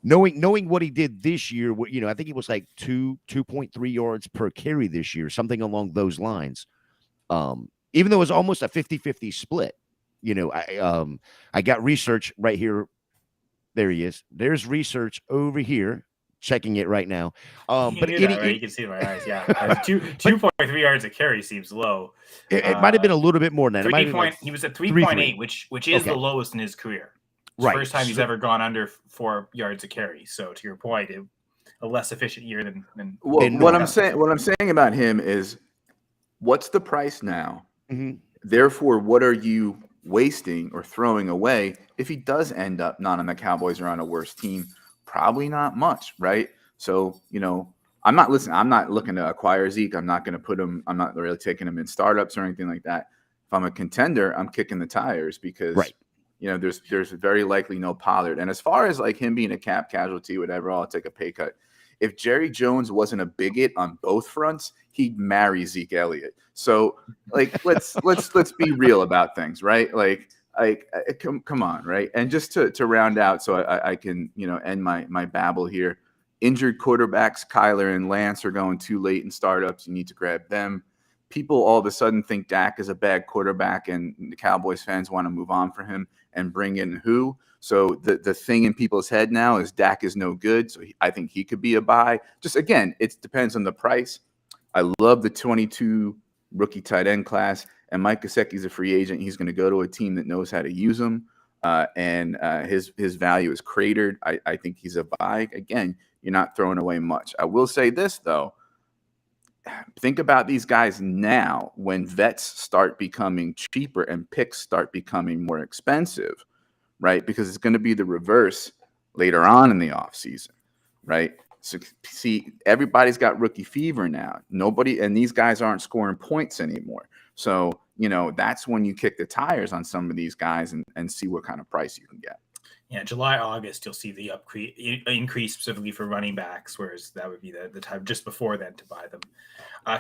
S2: knowing what he did this year. I think he was like 2.3 yards per carry this year, something along those lines. Even though it was almost a 50-50 split. I got research right here. There he is. There's research over here. Checking it right now.
S4: But you can see my eyes. Yeah, 2.3 yards a carry seems low.
S2: It might have been a little bit more than that.
S4: He was at 3.8, which is the lowest in his career. It's the first time he's ever gone under 4 yards a carry. So to your point, a less efficient year than
S5: what I'm saying about him is, what's the price now?
S2: Mm-hmm.
S5: Therefore, what are you wasting or throwing away if he does end up not on the Cowboys or on a worse team? Probably not much, right? So, I'm not looking to acquire Zeke. I'm not going to put him, I'm not really taking him in startups or anything like that. If I'm a contender, I'm kicking the tires because, there's very likely no Pollard. And as far as like him being a cap casualty, whatever, I'll take a pay cut. If Jerry Jones wasn't a bigot on both fronts, he'd marry Zeke Elliott. So like, let's be real about things, right? Like come on, right? And just to round out, so I can end my babble here. Injured quarterbacks, Kyler and Lance are going too late in startups. You need to grab them. People all of a sudden think Dak is a bad quarterback, and the Cowboys fans want to move on for him and bring in who? So the thing in people's head now is Dak is no good. So I think he could be a buy. Just again, it depends on the price. I love the 22 rookie tight end class, and Mike Gesicki's a free agent. He's going to go to a team that knows how to use him, and his value is cratered. I think he's a buy. Again, you're not throwing away much. I will say this, though. Think about these guys now when vets start becoming cheaper and picks start becoming more expensive, right? Because it's going to be the reverse later on in the offseason, right? So see, everybody's got rookie fever now. And these guys aren't scoring points anymore. So, that's when you kick the tires on some of these guys and see what kind of price you can get.
S4: Yeah, July, August, you'll see the increase specifically for running backs, whereas that would be the time just before then to buy them.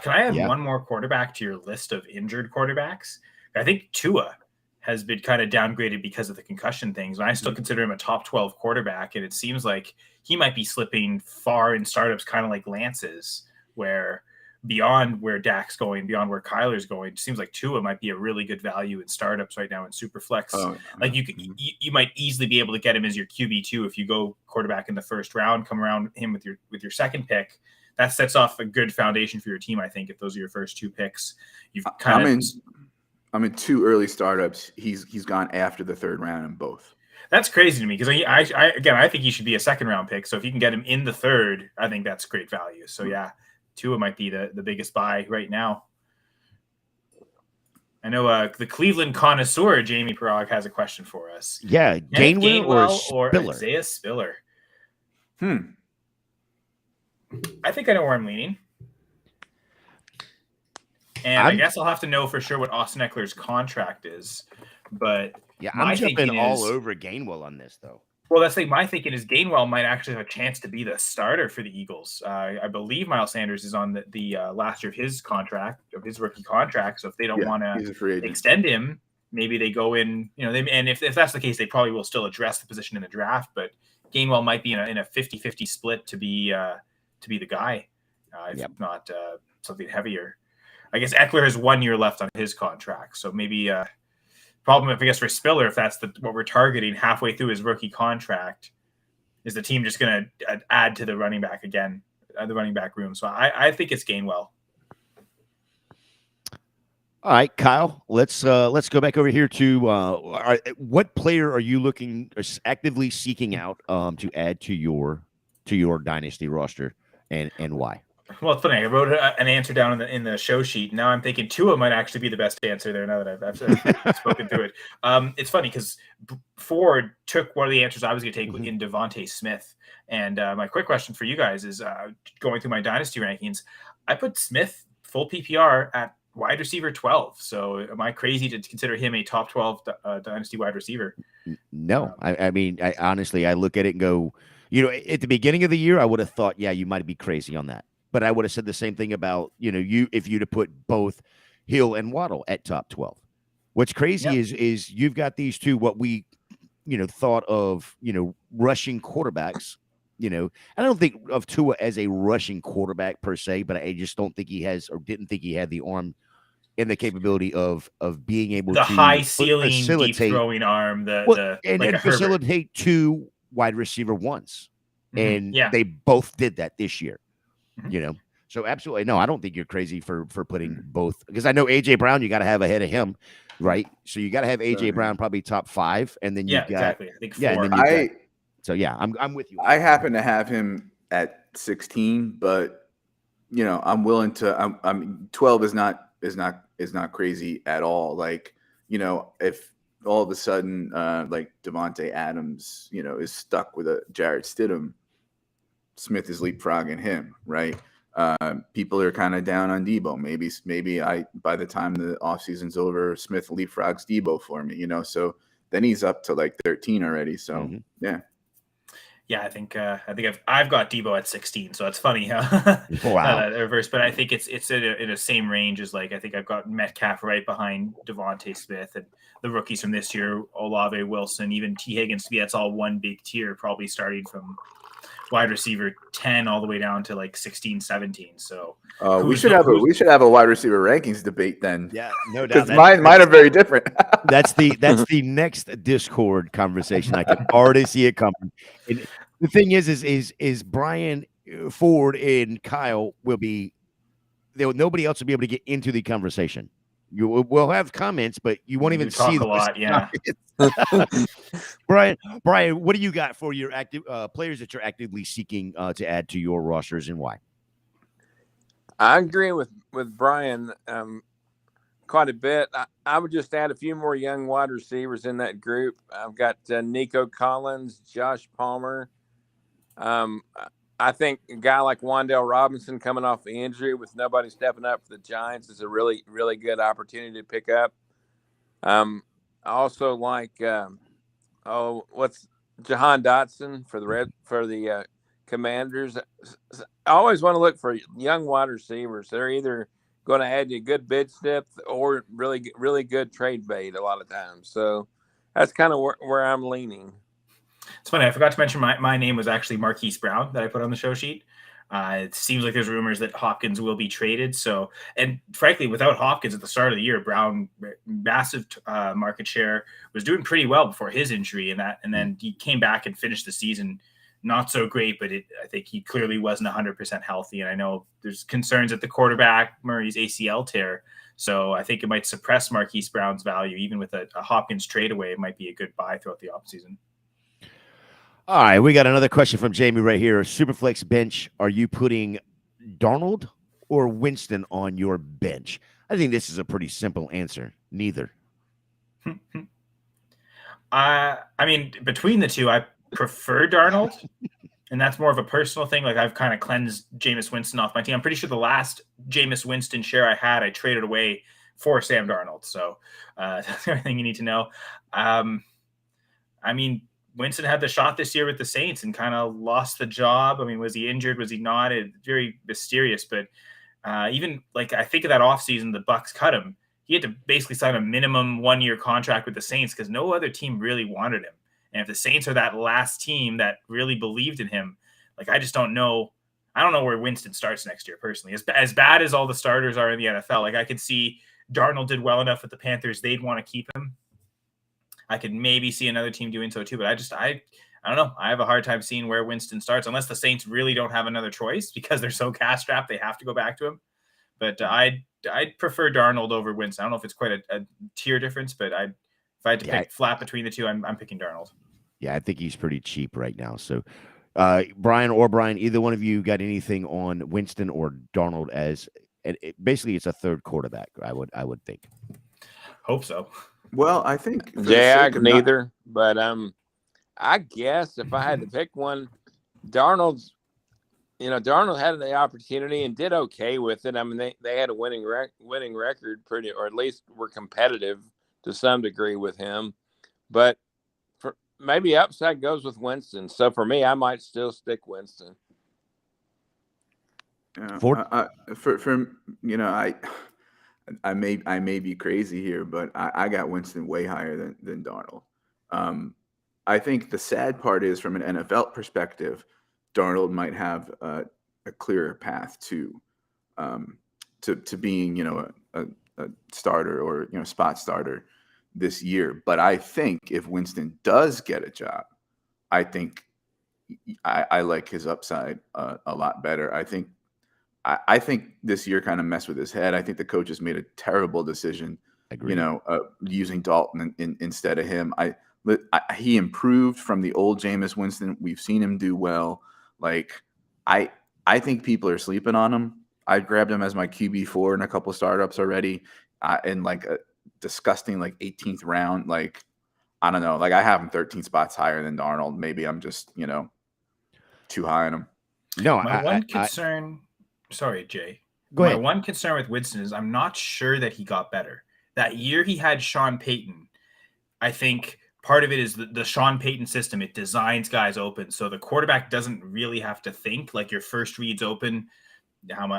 S4: Can I add one more quarterback to your list of injured quarterbacks? I think Tua has been kind of downgraded because of the concussion things. And I still consider him a top 12 quarterback, and it seems like he might be slipping far in startups, kind of like Lance is, where beyond where Dak's going, beyond where Kyler's going, it seems like Tua might be a really good value in startups right now in Superflex. Like you might easily be able to get him as your QB2 if you go quarterback in the first round, come around him with your second pick. That sets off a good foundation for your team, I think, if those are your first 2 picks.
S5: I'm in 2 early startups. He's gone after the 3rd round in both.
S4: That's crazy to me because I think he should be a 2nd round pick. So if you can get him in the 3rd, I think that's great value. So yeah, Tua might be the biggest buy right now. I know the Cleveland connoisseur, Jamie Parag, has a question for us.
S2: Yeah,
S4: Gainwell or
S2: Spiller?
S4: Isaiah Spiller?
S5: Hmm.
S4: I think I know where I'm leaning. And I guess I'll have to know for sure what Austin Eckler's contract is. But
S2: yeah, I'm jumping all over Gainwell on this, though.
S4: Well, that's like my thinking is Gainwell might actually have a chance to be the starter for the Eagles. I believe Miles Sanders is on the last year of his rookie contract. So if they don't want to extend him, maybe they go in. And if that's the case, they probably will still address the position in the draft. But Gainwell might be in a 50-50 split to be the guy, if not something heavier. I guess Eckler has 1 year left on his contract, so maybe. Problem, I guess, for Spiller, if that's what we're targeting halfway through his rookie contract, is the team just going to add to the running back again, the running back room. So I think it's Gainwell.
S2: All right, Kyle, let's go back over here to what player are you actively seeking out to add to your dynasty roster, and why?
S4: Well, it's funny. I wrote an answer down in the show sheet. Now I'm thinking Tua might actually be the best answer there. Now that I've spoken through it, it's funny because Ford took one of the answers I was going to take in Devontae Smith. And my quick question for you guys is, going through my dynasty rankings, I put Smith full PPR at wide receiver 12. So am I crazy to consider him a top 12 dynasty wide receiver?
S2: No, I mean, honestly, I look at it and go, at the beginning of the year, I would have thought, yeah, you might be crazy on that. But I would have said the same thing about, if you'd have put both Hill and Waddle at top 12. What's crazy is you've got these two, what we, thought of, rushing quarterbacks. I don't think of Tua as a rushing quarterback per se, but I just don't think he has, or didn't think he had the arm and the capability of being able to
S4: high ceiling, deep throwing arm,
S2: and facilitate two wide receiver ones. And they both did that this year. So absolutely no, I don't think you're crazy for putting both, because I know AJ Brown you got to have ahead of him, right? So you got to have AJ Brown probably top 5, and then you've got
S4: exactly. I think 4.
S2: And then so I'm with you.
S5: I happen to have him at 16, but I'm willing to. I'm 12 is not crazy at all. Like if all of a sudden like Devontae Adams is stuck with a Jarrett Stidham, Smith is leapfrogging him, right? People are kind of down on Debo. Maybe by the time the offseason's over, Smith leapfrogs Debo for me, So then he's up to like 13 already. So
S4: yeah, I think I've got Debo at 16. So it's funny how reverse, but I think it's in the same range as, like, I think I've got Metcalf right behind Devontae Smith, and the rookies from this year, Olave, Wilson, even T. Higgins. To me, that's all one big tier, probably starting from wide receiver 10 all the way down to like 16, 17. So
S5: we should have a wide receiver rankings debate then.
S2: Yeah, no doubt.
S5: Because mine are very different.
S2: that's the next Discord conversation. I can already see it coming. And the thing is Brian, Ford, and Kyle will be there. Nobody else will be able to get into the conversation. You will have comments, but you won't even see
S4: a lot. Yeah.
S2: Brian, what do you got for your active players that you're actively seeking to add to your rosters, and why?
S3: I agree with Brian quite a bit. I would just add a few more young wide receivers in that group. I've got Nico Collins, Josh Palmer. I think a guy like Wan'Dale Robinson coming off the injury with nobody stepping up for the Giants is a really, really good opportunity to pick up. I also like what's Jahan Dotson for the Commanders. I always want to look for young wide receivers. They're either going to add you good bid depth or really, really good trade bait a lot of times. So that's kind of where I'm leaning.
S4: It's funny, I forgot to mention my name was actually Marquise Brown that I put on the show sheet. It seems like there's rumors that Hopkins will be traded. So, and frankly, without Hopkins at the start of the year, Brown, massive market share, was doing pretty well before his injury, and then he came back and finished the season not so great, but I think he clearly wasn't 100% healthy. And I know there's concerns at the quarterback, Murray's ACL tear. So I think it might suppress Marquise Brown's value. Even with a Hopkins trade away, it might be a good buy throughout the offseason.
S2: All right, we got another question from Jamie right here. Superflex bench, are you putting Darnold or Winston on your bench? I think this is a pretty simple answer. Neither.
S4: I mean, between the two, I prefer Darnold, and that's more of a personal thing. Like I've kind of cleansed Jameis Winston off my team. I'm pretty sure the last Jameis Winston share I had, I traded away for Sam Darnold. So that's everything you need to know. I mean, Winston had the shot this year with the Saints and kind of lost the job. I mean, was he injured? Was he not? It's very mysterious. But even like I think of that offseason, the Bucs cut him. He had to basically sign a minimum 1-year contract with the Saints because no other team really wanted him. And if the Saints are that last team that really believed in him, like I just don't know. I don't know where Winston starts next year personally. As bad as all the starters are in the NFL, like I could see Darnold did well enough with the Panthers. They'd want to keep him. I could maybe see another team doing so too, but I don't know. I have a hard time seeing where Winston starts unless the Saints really don't have another choice because they're so cash strapped they have to go back to him. But I'd prefer Darnold over Winston. I don't know if it's quite a tier difference, but if I had to pick flat between the two, I'm picking Darnold.
S2: Yeah, I think he's pretty cheap right now. So, Brian, either one of you got anything on Winston or Darnold as basically it's a third quarterback? I would think.
S4: Hope so.
S5: Well, I think
S3: neither, but I guess if I had to pick one, Darnold had the opportunity and did okay with it. I mean, they had a winning record, or at least were competitive to some degree with him. But maybe upside goes with Winston. So for me, I might still stick Winston.
S5: Yeah, I may be crazy here, but I got Winston way higher than Darnold. I think the sad part is from an NFL perspective, Darnold might have a clearer path to being, a starter or, spot starter this year. But I think if Winston does get a job, I think I like his upside a lot better. I think this year kind of messed with his head. I think the coaches made a terrible decision, using Dalton instead of him. He improved from the old Jameis Winston. We've seen him do well. Like, I think people are sleeping on him. I grabbed him as my QB4 in a couple of startups already, in like a disgusting 18th round. Like, I don't know. Like, I have him 13 spots higher than Darnold. Maybe I'm just too high on him.
S2: No,
S4: my one concern. Sorry, Jay.
S2: Go ahead.
S4: My one concern with Winston is I'm not sure that he got better. That year he had Sean Payton, I think part of it is the Sean Payton system. It designs guys open. So the quarterback doesn't really have to think. Like your first read's open. How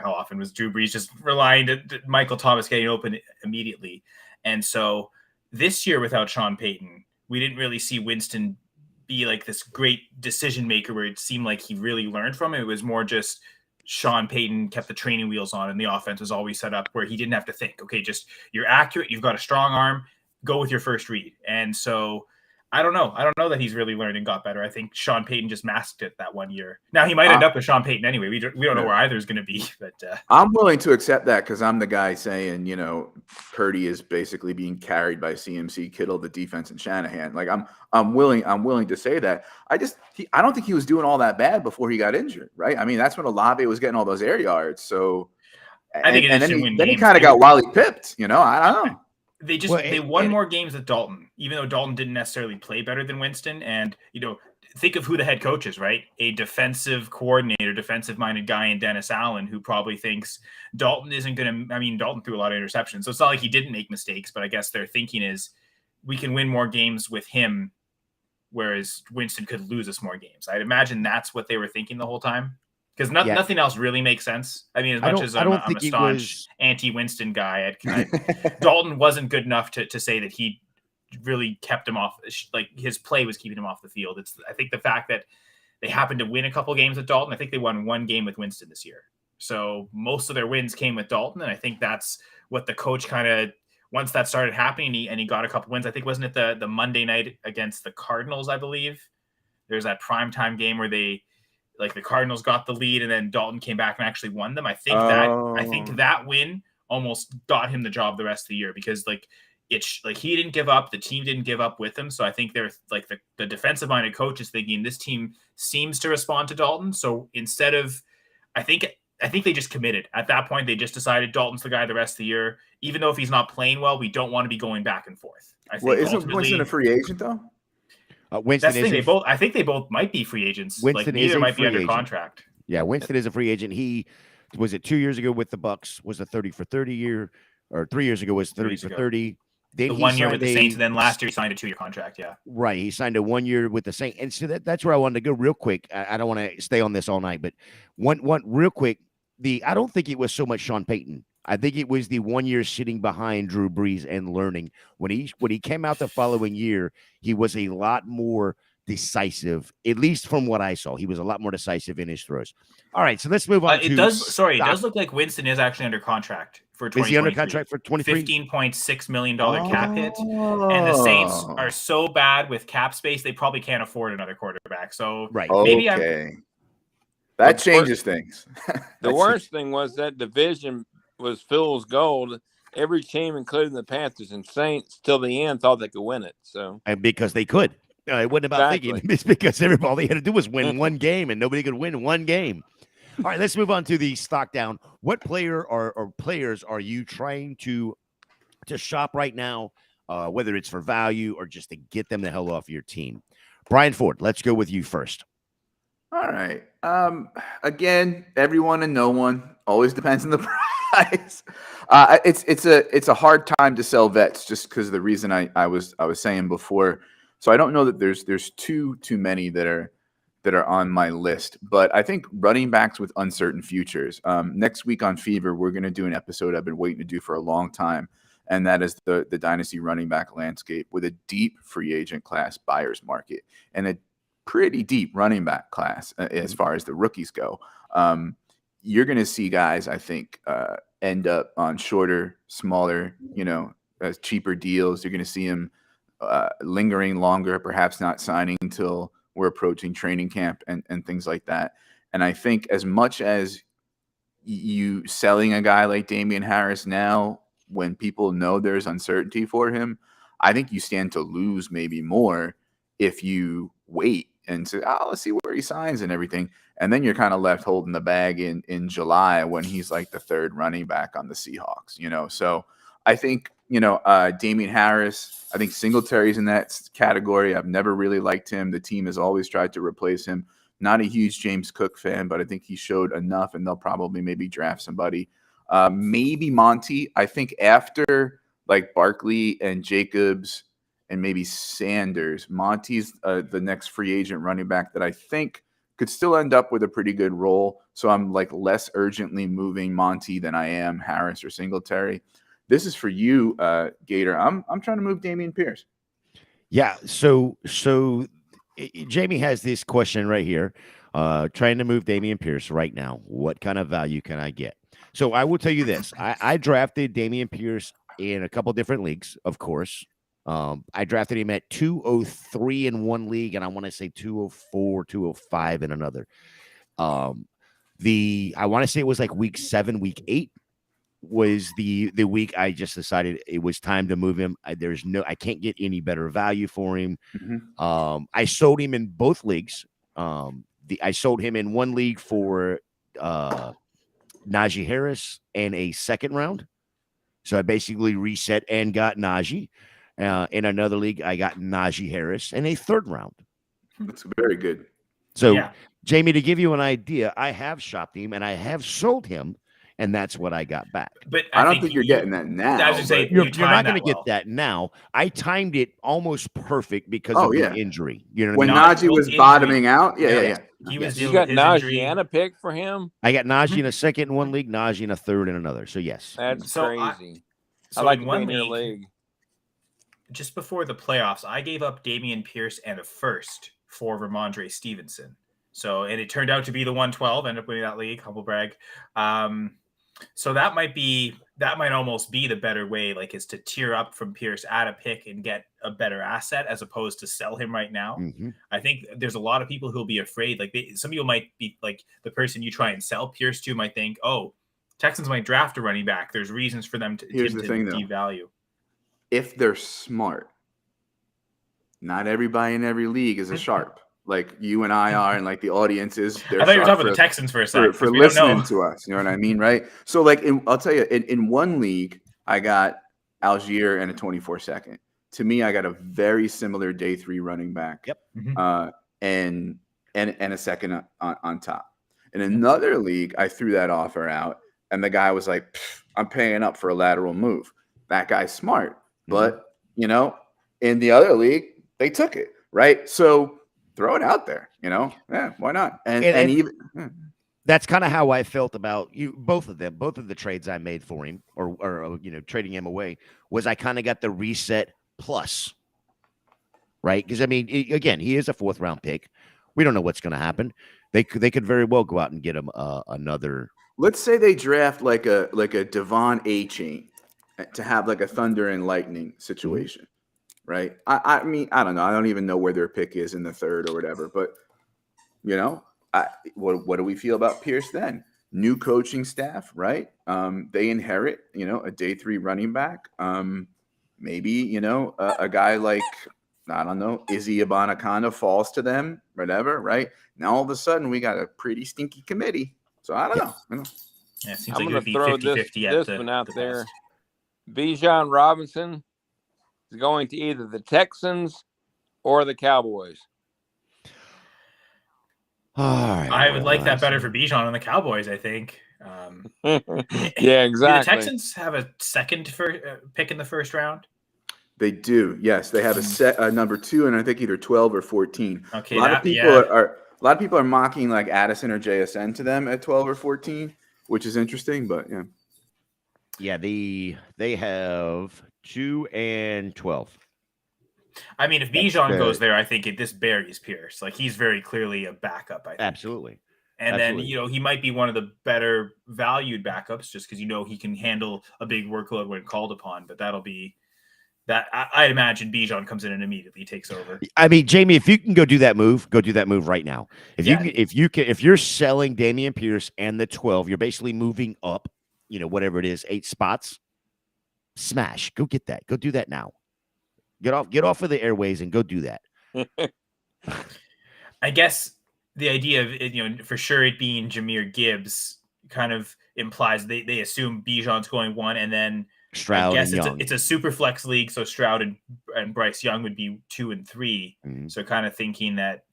S4: often was Drew Brees just relying on Michael Thomas getting open immediately? And so this year without Sean Payton, we didn't really see Winston be like this great decision maker where it seemed like he really learned from it. It was more just Sean Payton kept the training wheels on and the offense was always set up where he didn't have to think, okay, just you're accurate. You've got a strong arm, go with your first read. And so I don't know that he's really learned and got better. I think Sean Payton just masked it that 1 year. Now he might end up with Sean Payton anyway. We don't know where either is going to be, but
S5: I'm willing to accept that because I'm the guy saying, Purdy is basically being carried by CMC, Kittle, the defense, and Shanahan. Like I'm willing to say that. I don't think he was doing all that bad before he got injured, right? I mean, that's when Olave was getting all those air yards. So
S4: I think
S5: then he kind of got Wally pipped. I don't know.
S4: They won more games with Dalton, even though Dalton didn't necessarily play better than Winston. And, think of who the head coach is, right? A defensive coordinator, defensive-minded guy in Dennis Allen, who probably thinks Dalton isn't going to – Dalton threw a lot of interceptions. So it's not like he didn't make mistakes, but I guess their thinking is we can win more games with him, whereas Winston could lose us more games. I'd imagine that's what they were thinking the whole time. Because nothing else really makes sense. I mean, as much as I'm a staunch anti-Winston guy, Dalton wasn't good enough to say that he really kept him off. Like his play was keeping him off the field. I think the fact that they happened to win a couple games with Dalton. I think they won one game with Winston this year. So most of their wins came with Dalton, and I think that's what the coach kind of once that started happening. And he got a couple wins. I think wasn't it the Monday night against the Cardinals? I believe there's that primetime game where the Cardinals got the lead and then Dalton came back and actually won them. I think that win almost got him the job the rest of the year because he didn't give up. The team didn't give up with him. So I think they're the defensive minded coach is thinking this team seems to respond to Dalton. So instead of, I think I think they just committed. At that point, they just decided Dalton's the guy the rest of the year. Even though if he's not playing well, we don't want to be going back and forth. I think
S5: isn't Winston a free agent though?
S2: Winston
S4: that's the thing. I think they both might be free agents.
S2: Winston
S4: like neither
S2: is
S4: might be under
S2: agent.
S4: contract.
S2: Yeah, Winston is a free agent. He was it 2 years ago with the Bucks was a 30 for 30 year, or 3 years ago was 30 for 30. Then
S4: the 1 year with the Saints, and then last year he signed a 2-year contract. Yeah,
S2: right. He signed a 1 year with the Saints, and so that's where I wanted to go real quick. I don't want to stay on this all night, but one real quick. I don't think it was so much Sean Payton. I think it was the 1 year sitting behind Drew Brees and learning. When he came out the following year, he was a lot more decisive, at least from what I saw. He was a lot more decisive in his throws. All right, so let's move on.
S4: It does look like Winston is actually under contract for 2023.
S2: Is he under contract for 23?
S4: $15.6 million cap hit. And the Saints are so bad with cap space, they probably can't afford another quarterback. So
S2: right.
S4: maybe
S5: that changes things.
S3: The worst thing was that division was fool's gold. Every team, including the Panthers and Saints, till the end thought they could win it. So,
S2: and because they could. It wasn't about thinking. It's because all they had to do was win one game, and nobody could win one game. All right, let's move on to the stock down. What player or players are you trying to shop right now, whether it's for value or just to get them the hell off your team? Brian Ford, let's go with you first.
S5: All right. Again, everyone and no one. Always depends on the price. It's a hard time to sell vets just because of the reason I was saying before. So I don't know that there's too many that are on my list, but I think running backs with uncertain futures. Next week on Fever, we're going to do an episode I've been waiting to do for a long time, and that is the Dynasty running back landscape with a deep free agent class buyer's market and a pretty deep running back class as far as the rookies go. You're going to see guys, I think, end up on shorter, smaller, cheaper deals. You're going to see them lingering longer, perhaps not signing until we're approaching training camp and things like that. And I think as much as you selling a guy like Damian Harris now, when people know there's uncertainty for him, I think you stand to lose maybe more if you wait and say, let's see where he signs and everything. And then you're kind of left holding the bag in July when he's like the third running back on the Seahawks, So I think, Damian Harris, I think Singletary's in that category. I've never really liked him. The team has always tried to replace him. Not a huge James Cook fan, but I think he showed enough, and they'll probably maybe draft somebody. Maybe Monty. I think after like Barkley and Jacobs and maybe Sanders, Monty's the next free agent running back that I think could still end up with a pretty good role. So I'm like less urgently moving Monty than I am Harris or Singletary. This is for you, Gator. I'm trying to move Dameon Pierce.
S2: Yeah. So Jamie has this question right here. Trying to move Dameon Pierce right now. What kind of value can I get? So I will tell you this. I drafted Dameon Pierce in a couple different leagues, of course. I drafted him at 203 in one league, and I want to say 204, 205 in another. I want to say it was like week 7, week 8 was the week I just decided it was time to move him. I can't get any better value for him. Mm-hmm. I sold him in both leagues. I sold him in one league for Najee Harris and a second round. So I basically reset and got Najee. In another league, I got Najee Harris in a third round.
S5: That's very good.
S2: So, yeah. Jamie, to give you an idea, I have shopped him and I have sold him, and that's what I got back.
S5: But I don't think you're getting that now.
S4: I was say
S2: you're not going to get that now. I timed it almost perfect because of the injury. You know what
S5: I mean?
S2: When
S5: Najee was bottoming out, yeah.
S3: You got Najee and a pick for him.
S2: I got Najee in a second in one league, Najee in a third in another. So yes,
S3: that's crazy.
S4: I like one league. Just before the playoffs, I gave up Dameon Pierce and a first for Ramondre Stevenson. So, and it turned out to be the 112. Ended up winning that league. Humble brag. So that might almost be the better way, like, is to tier up from Pierce, add a pick, and get a better asset as opposed to sell him right now. Mm-hmm. I think there's a lot of people who'll be afraid. Like, some people might be like, the person you try and sell Pierce to might think, oh, Texans might draft a running back. There's reasons for them to devalue.
S5: If they're smart, not everybody in every league is a sharp. like you and I are, and like the audience is.
S4: I thought you were talking about the Texans for a second.
S5: For
S4: We don't know.
S5: listening to us. You know what I mean, right? So like, I'll tell you, in one league, I got Algier and a 24-second. To me, I got a very similar day 3 running back.
S2: Yep.
S5: And a second on top. In another league, I threw that offer out, and the guy was like, "I'm paying up for a lateral move." That guy's smart, but in the other league, they took it, right? So throw it out there, yeah, why not? And even
S2: that's kind of how I felt about both of them. Both of the trades I made for him, or trading him away, was I kind of got the reset plus, right? Because I mean, again, he is a 4th round pick. We don't know what's going to happen. They could very well go out and get him another.
S5: Let's say they draft like a Devon A chain to have like a Thunder and Lightning situation, right? I mean, I don't know. I don't even know where their pick is in the 3rd or whatever. But what do we feel about Pierce then? New coaching staff, right? They inherit, a day 3 running back. Maybe a guy like, I don't know, Izzy Abanikanda falls to them, whatever, right? Now all of a sudden we got a pretty stinky committee. So I don't know.
S4: Yeah, it seems
S3: I'm
S4: like it
S3: going
S4: would
S3: to
S4: be
S3: throw
S4: 50-50
S3: this
S4: at
S3: one out
S4: the
S3: there.
S4: best.
S3: Bijan Robinson is going to either the Texans or the Cowboys.
S2: All right,
S4: I would like that better for Bijan and the Cowboys, I think.
S3: Yeah, exactly.
S4: Do the Texans have a second pick in the 1st round?
S5: They do. Yes, they have a number 2, and I think either 12 or 14.
S4: Okay,
S5: a lot of people are mocking like Addison or JSN to them at 12 or 14, which is interesting. But
S2: yeah, they have 2 and 12.
S4: I mean, if Bijan goes there, I think this buries Pierce. Like, he's very clearly a backup, I think.
S2: Absolutely.
S4: And
S2: Absolutely.
S4: then, he might be one of the better valued backups just because, he can handle a big workload when called upon. But that'll be that. I imagine Bijan comes in and immediately takes over.
S2: I mean, Jamie, if you can go do that move right now. If you're selling Dameon Pierce and the 12, you're basically moving up, whatever it is, 8 spots. Smash. Go get that. Go do that now. Get off of the airways and go do that.
S4: I guess the idea of for sure it being Jahmyr Gibbs kind of implies they assume Bijan's going 1, and then
S2: Stroud,
S4: I guess
S2: and Young.
S4: It's a super flex league, so Stroud and Bryce Young would be 2 and 3. So kind of thinking that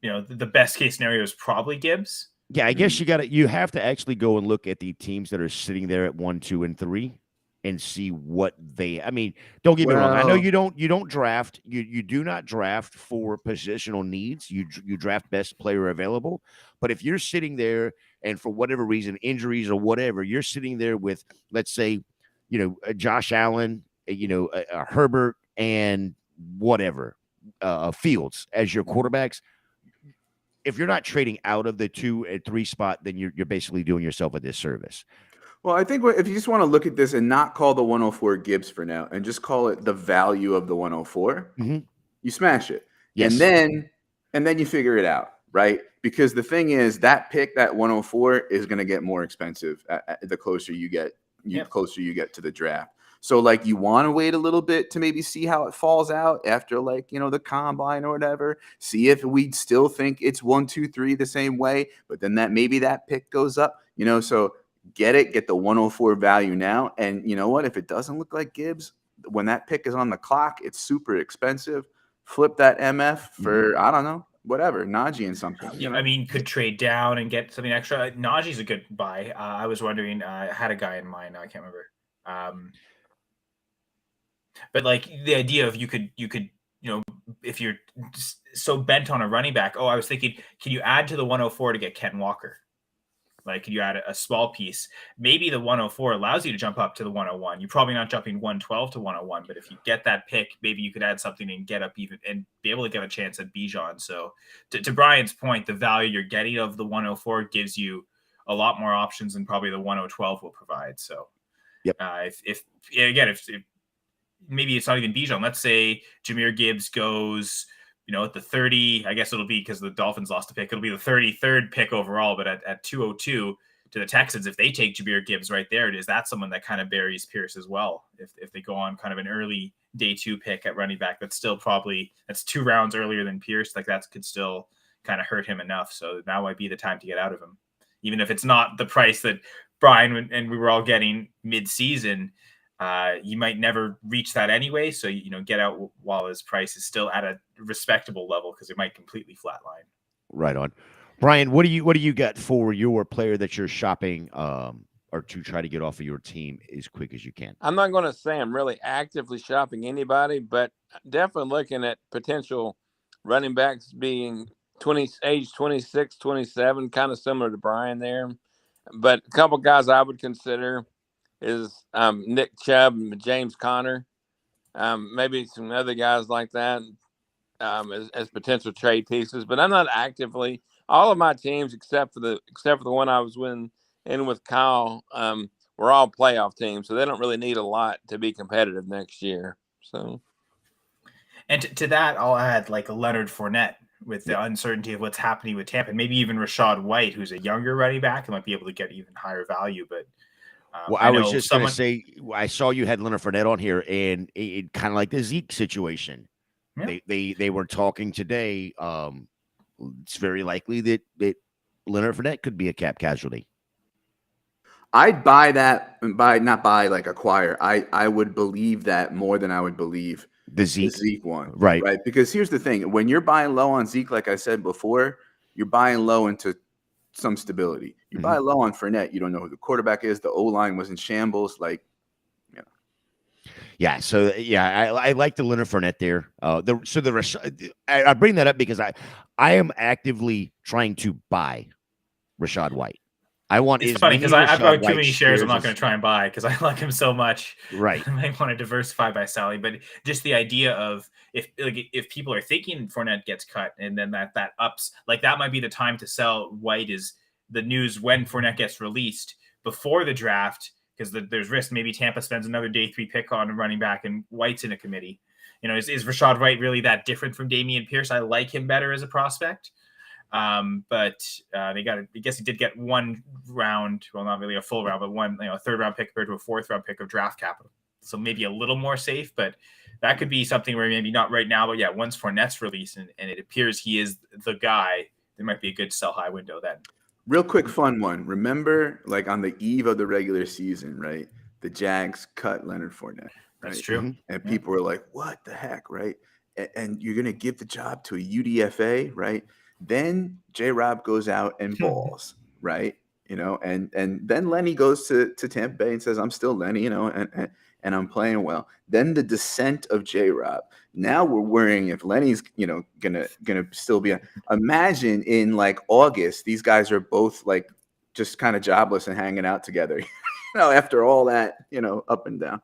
S4: the best case scenario is probably Gibbs.
S2: Yeah, I guess you have to actually go and look at the teams that are sitting there at 1, 2, and 3. And see what I mean, don't get me wrong. I know you don't draft. You do not draft for positional needs. You draft best player available. But if you're sitting there and for whatever reason, injuries or whatever, you're sitting there with, let's say, Josh Allen, Herbert, and whatever, Fields as your quarterbacks. If you're not trading out of the 2 and 3 spot, then you're basically doing yourself a disservice.
S5: Well, I think if you just want to look at this and not call the 104 Gibbs for now and just call it the value of the 104, you smash it. Yes. And then you figure it out, right? Because the thing is that pick, that 104, is going to get more expensive the closer you get, closer you get to the draft. So like you want to wait a little bit to maybe see how it falls out after the combine or whatever. See if we still think it's 1, 2, 3 the same way, but then maybe that pick goes up, so get the 104 value now. And you know what? If it doesn't look like Gibbs, when that pick is on the clock, it's super expensive. Flip that MF for, I don't know, whatever, Najee and something.
S4: I mean, could trade down and get something extra. Najee's a good buy. I was wondering, I had a guy in mind. I can't remember. But like the idea of you could, if you're so bent on a running back, I was thinking, can you add to the 104 to get Ken Walker? Like, could you add a small piece? Maybe the 104 allows you to jump up to the 101. You're probably not jumping 112 to 101, but if you get that pick, maybe you could add something and get up even and be able to get a chance at Bijan. So to Brian's point, the value you're getting of the 104 gives you a lot more options than probably the 112 will provide. So if maybe it's not even Bijan, let's say Jahmyr Gibbs goes, at the 30, I guess it'll be because the Dolphins lost a pick. It'll be the 33rd pick overall, but at 202 to the Texans, if they take Jahmyr Gibbs right there, is that someone that kind of buries Pierce as well? If they go on kind of an early day 2 pick at running back, that's 2 rounds earlier than Pierce. Like that could still kind of hurt him enough. So now might be the time to get out of him, even if it's not the price that Brian and we were all getting mid-season. You might never reach that anyway. So, get out while his price is still at a respectable level, because it might completely flatline.
S2: Right on. Brian, what do you got for your player that you're shopping or to try to get off of your team as quick as you can?
S3: I'm not going to say I'm really actively shopping anybody, but definitely looking at potential running backs being age 26, 27, kind of similar to Brian there. But a couple guys I would consider is Nick Chubb and James Conner. Maybe some other guys like that as potential trade pieces. But I'm not actively. All of my teams, except for the one I was in with Kyle, we're all playoff teams, so they don't really need a lot to be competitive next year. So,
S4: and to that, I'll add like a Leonard Fournette with the uncertainty of what's happening with Tampa, and maybe even Rachaad White, who's a younger running back and might be able to get even higher value. But
S2: well, I was just going to say, I saw you had Leonard Fournette on here, and it kind of like the Zeke situation. Yeah. They were talking today. It's very likely that Leonard Fournette could be a cap casualty.
S5: I'd buy that, not buy, like acquire. I would believe that more than I would believe the Zeke one.
S2: Right.
S5: Because here's the thing. When you're buying low on Zeke, like I said before, you're buying low into some stability. You buy low on Fournette, you don't know who the quarterback is. The O-line was in shambles.
S2: Yeah. So, I like the Leonard Fournette there. I bring that up because I am actively trying to buy Rachaad White.
S4: It's funny because I've got too many shares. I'm not going to try and buy because I like him so much.
S2: Right.
S4: I might want to diversify by Sally, but just the idea of if people are thinking Fournette gets cut and then that ups, like that might be the time to sell White. Is the news when Fournette gets released before the draft, because there's risk maybe Tampa spends another day 3 pick on a running back and White's in a committee. Is Rachaad White really that different from Dameon Pierce? I like him better as a prospect. But I guess he did get 1 round, well, not really a full round, but one, a 3rd round pick compared to a 4th round pick of draft capital. So maybe a little more safe, but that could be something where maybe not right now, but once Fournette's released and it appears he is the guy, there might be a good sell high window then.
S5: Real quick, fun one. Remember, like on the eve of the regular season, right? The Jags cut Leonard Fournette. Right?
S4: That's true.
S5: And people were like, what the heck, right? And you're going to give the job to a UDFA, right? Then J-Rob goes out and balls, right? And then Lenny goes to Tampa Bay and says, I'm still Lenny, and I'm playing well. Then the descent of J-Rob. Now we're worrying if Lenny's, gonna still be on. Imagine in like August, these guys are both like just kind of jobless and hanging out together, after all that, up and down.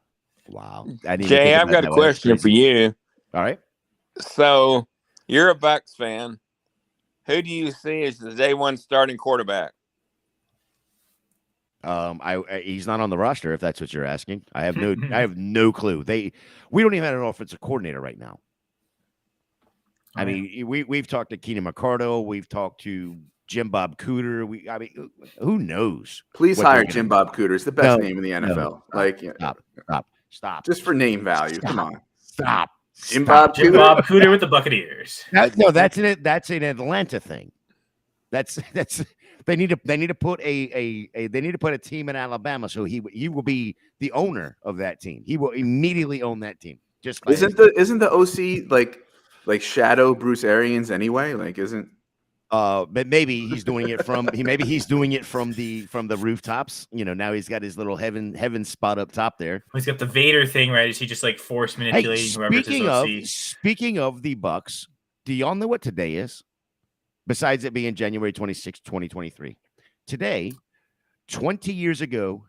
S2: Wow.
S3: Jay, I've got a question for you.
S2: All right.
S3: So you're a Bucs fan. Who do you see as the day 1 starting quarterback?
S2: He's not on the roster, if that's what you're asking. I have no clue. We don't even have an offensive coordinator right now. I mean, we've talked to Keenan McCardle, we've talked to Jim Bob Cooter. Who knows?
S5: Please hire Jim Bob Cooter. It's the best name in the NFL.
S2: Stop.
S5: Just for name value. Come on.
S2: Stop.
S4: Jim Bob Cooter with the Buccaneers.
S2: That's an Atlanta thing. That's they need to put a team in Alabama, so he will be the owner of that team. He will immediately own that team.
S5: Isn't the OC like shadow Bruce Arians anyway? Like isn't
S2: but maybe he's doing it from the rooftops. Now he's got his little heaven spot up top there.
S4: He's got the Vader thing, right? Is he just like force manipulating whoever's his OC?
S2: Speaking of the Bucs, do y'all know what today is? Besides it being January 26, 2023. Today, 20 years ago,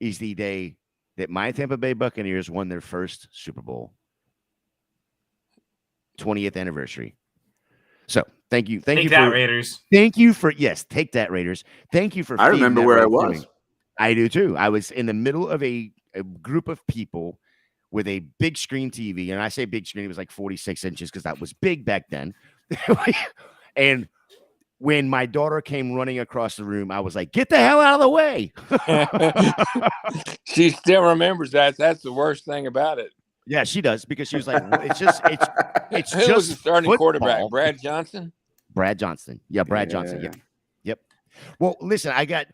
S2: is the day that my Tampa Bay Buccaneers won their first Super Bowl. 20th anniversary. So thank you.
S4: Take that, Raiders.
S2: Thank you for take that, Raiders. Thank you for.
S5: I remember where I was.
S2: I do too. I was in the middle of a group of people with a big screen TV, and I say big screen, it was like 46 inches because that was big back then. And when my daughter came running across the room, I was like, "Get the hell out of the way!"
S3: She still remembers that. That's the worst thing about it.
S2: Yeah, she does because she was like, "It's just
S3: Who was the starting quarterback?
S2: football."
S3: Brad Johnson.
S2: Brad Johnston. Yeah, Brad Johnson.
S5: Yeah.
S2: Yep. Well, listen, I got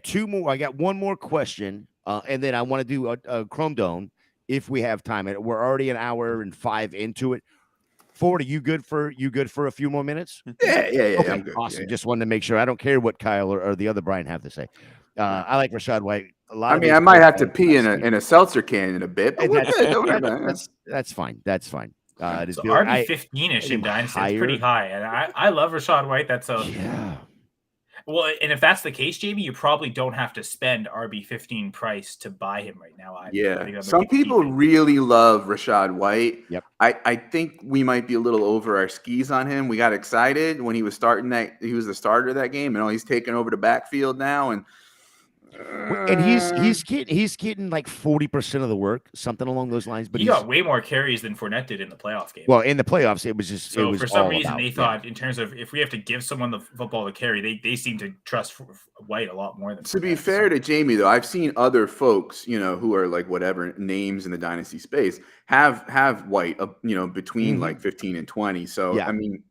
S2: two more. I got one more question, and then I want to do a Chrome Dome if we have time. We're already an hour and 5 into it. Ford, are you good for a few more minutes?
S5: Yeah.
S2: Okay,
S5: I'm good.
S2: awesome.
S5: Yeah.
S2: Just wanted to make sure. I don't care what Kyle or the other Brian have to say. I like Rashad White. A lot.
S5: I
S2: of
S5: mean,
S2: these
S5: I might have to
S2: fans
S5: pee
S2: I
S5: in a seltzer can in a bit, but
S2: see-
S5: we're good. Don't worry about it.
S2: that's fine. That's fine.
S4: So RB 15-ish in Dynasty is pretty high, and I love Rashad White. That's a
S2: yeah.
S4: well, and if that's the case, Jamie, you probably don't have to spend RB 15 price to buy him right now. I think
S5: Yeah,
S4: that's
S5: some
S4: a key
S5: people
S4: thing.
S5: really love Rashad White.
S2: Yep.
S5: I think we might be a little over our skis on him. We got excited when he was starting that. He was the starter of that game, and he's taking over the backfield now.
S2: And he's getting like 40% of the work, something along those lines. But
S4: he got way more carries than Fournette did in the playoff game.
S2: Well, in the playoffs, it was just
S4: so
S2: it was
S4: for some
S2: all
S4: reason
S2: about,
S4: they thought in terms of if we have to give someone the football to carry, they seem to trust White a lot more than.
S5: To be
S4: Fournette,
S5: fair to Jamie, though, I've seen other folks, who are like whatever names in the dynasty space have White, between like 15 and 20. So
S2: Yeah.
S5: I mean,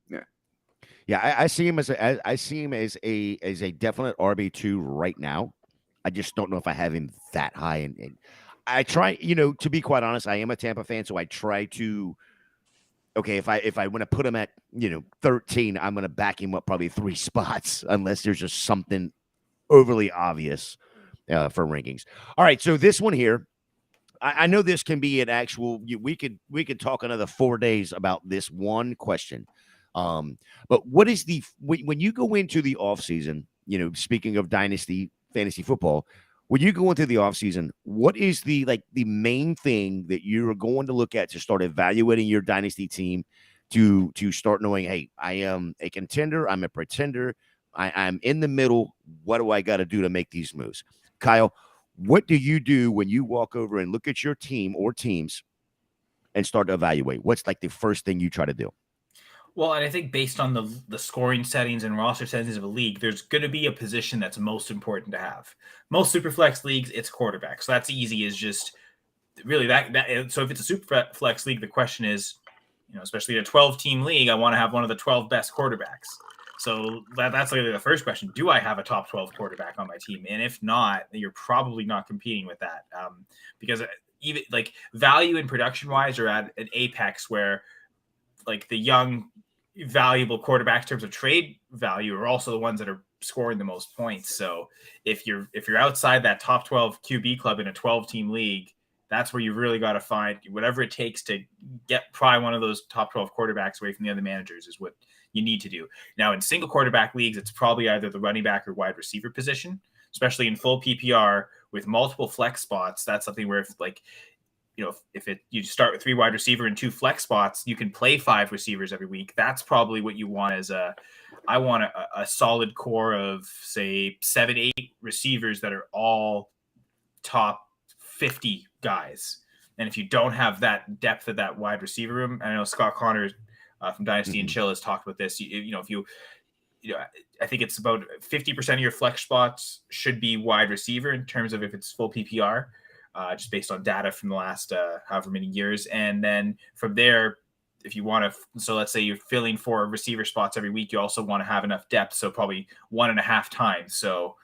S2: Yeah, I see him as a definite RB2 right now. I just don't know if I have him that high. And I try, to be quite honest, I am a Tampa fan, so I try to. Okay, if I want to put him at 13, I'm going to back him up probably 3 spots unless there's just something overly obvious for rankings. All right, so this one here, I know this can be an actual. We could talk another 4 days about this one question. But what is when you go into the offseason, speaking of dynasty fantasy football, when you go into the offseason, what is the main thing that you're going to look at to start evaluating your dynasty team to start knowing, hey, I am a contender, I'm a pretender, I'm in the middle. What do I got to do to make these moves? Kyle, what do you do when you walk over and look at your team or teams and start to evaluate? What's like the first thing you try to do?
S4: Well, and I think based on the scoring settings and roster settings of a league, there's going to be a position that's most important to have. Most superflex leagues, it's quarterback. So that's easy. Is just really that. So if it's a superflex league, the question is, especially in a 12-team league, I want to have one of the 12 best quarterbacks. So that's really the first question. Do I have a top 12 quarterback on my team? And if not, then you're probably not competing with that because even like value and production wise are at an apex where like the young valuable quarterbacks in terms of trade value are also the ones that are scoring the most points. So if you're outside that top 12 QB club in a 12-team league, that's where you really got to find whatever it takes to get probably one of those top 12 quarterbacks away from the other managers is what you need to do. Now in single quarterback leagues, it's probably either the running back or wide receiver position, especially in full PPR with multiple flex spots. That's something where if you start with 3 wide receiver and 2 flex spots, you can play 5 receivers every week. That's probably what you want I want a solid core of say 7-8 receivers that are all top 50 guys. And if you don't have that depth of that wide receiver room, I know Scott Connors from Dynasty and Chill has talked about this. I think it's about 50% of your flex spots should be wide receiver in terms of if it's full PPR. Just based on data from the last however many years. And then from there, if you want to, so let's say you're filling 4 receiver spots every week, you also want to have enough depth. So probably 1.5 times. So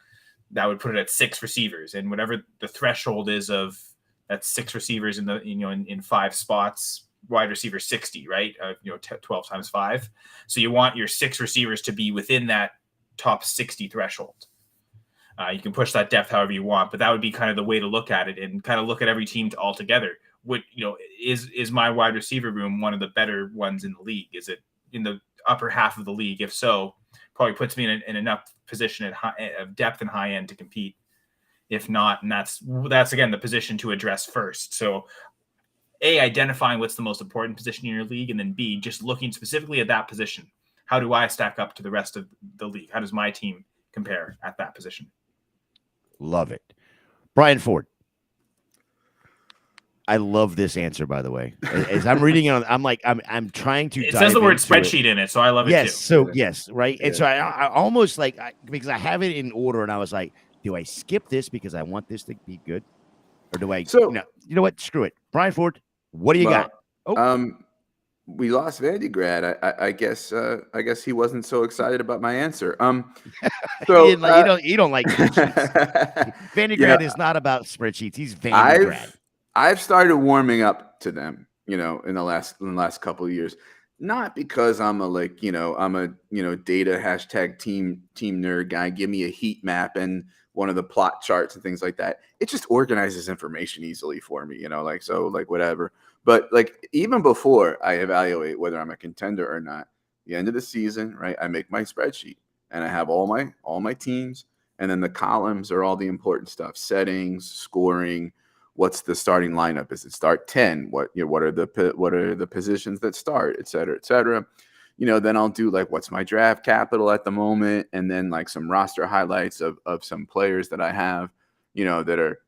S4: that would put it at 6 receivers, and whatever the threshold is of that 6 receivers in the, in 5 spots, wide receiver 60, right? 12 times 5. So you want your 6 receivers to be within that top 60 threshold. You can push that depth however you want, but that would be kind of the way to look at it and kind of look at every team all together. What, is my wide receiver room one of the better ones in the league? Is it in the upper half of the league? If so, probably puts me in enough position of depth and high end to compete. If not, and that's again the position to address first. So A, identifying what's the most important position in your league, and then B, just looking specifically at that position. How do I stack up to the rest of the league? How does my team compare at that position?
S2: Love it. Brian Ford. I love this answer, by the way. As I'm reading it, I'm trying to.
S4: It says the word
S2: into
S4: spreadsheet in it, so I love it
S2: Yes.
S4: too.
S2: So yes, right. And
S5: Yeah.
S2: so I almost because I have it in order, and I was like, do I skip this because I want this to be good, or do I?
S5: So
S2: You know what? Screw it, Brian Ford. What do you got?
S5: we lost Vandegrad. I guess he wasn't so excited about my answer. So
S2: You don't like spreadsheets. Vandegrad is not about spreadsheets. He's Vandegrad.
S5: I've started warming up to them, in the last couple of years. Not because I'm a data hashtag team nerd guy. Give me a heat map and one of the plot charts and things like that. It just organizes information easily for me, whatever. But even before I evaluate whether I'm a contender or not, the end of the season, right? I make my spreadsheet and I have all my teams, and then the columns are all the important stuff: settings, scoring. What's the starting lineup? Is it start 10? What are the positions that start, et cetera, et cetera. Then I'll do what's my draft capital at the moment, and then some roster highlights of some players that I have, that are,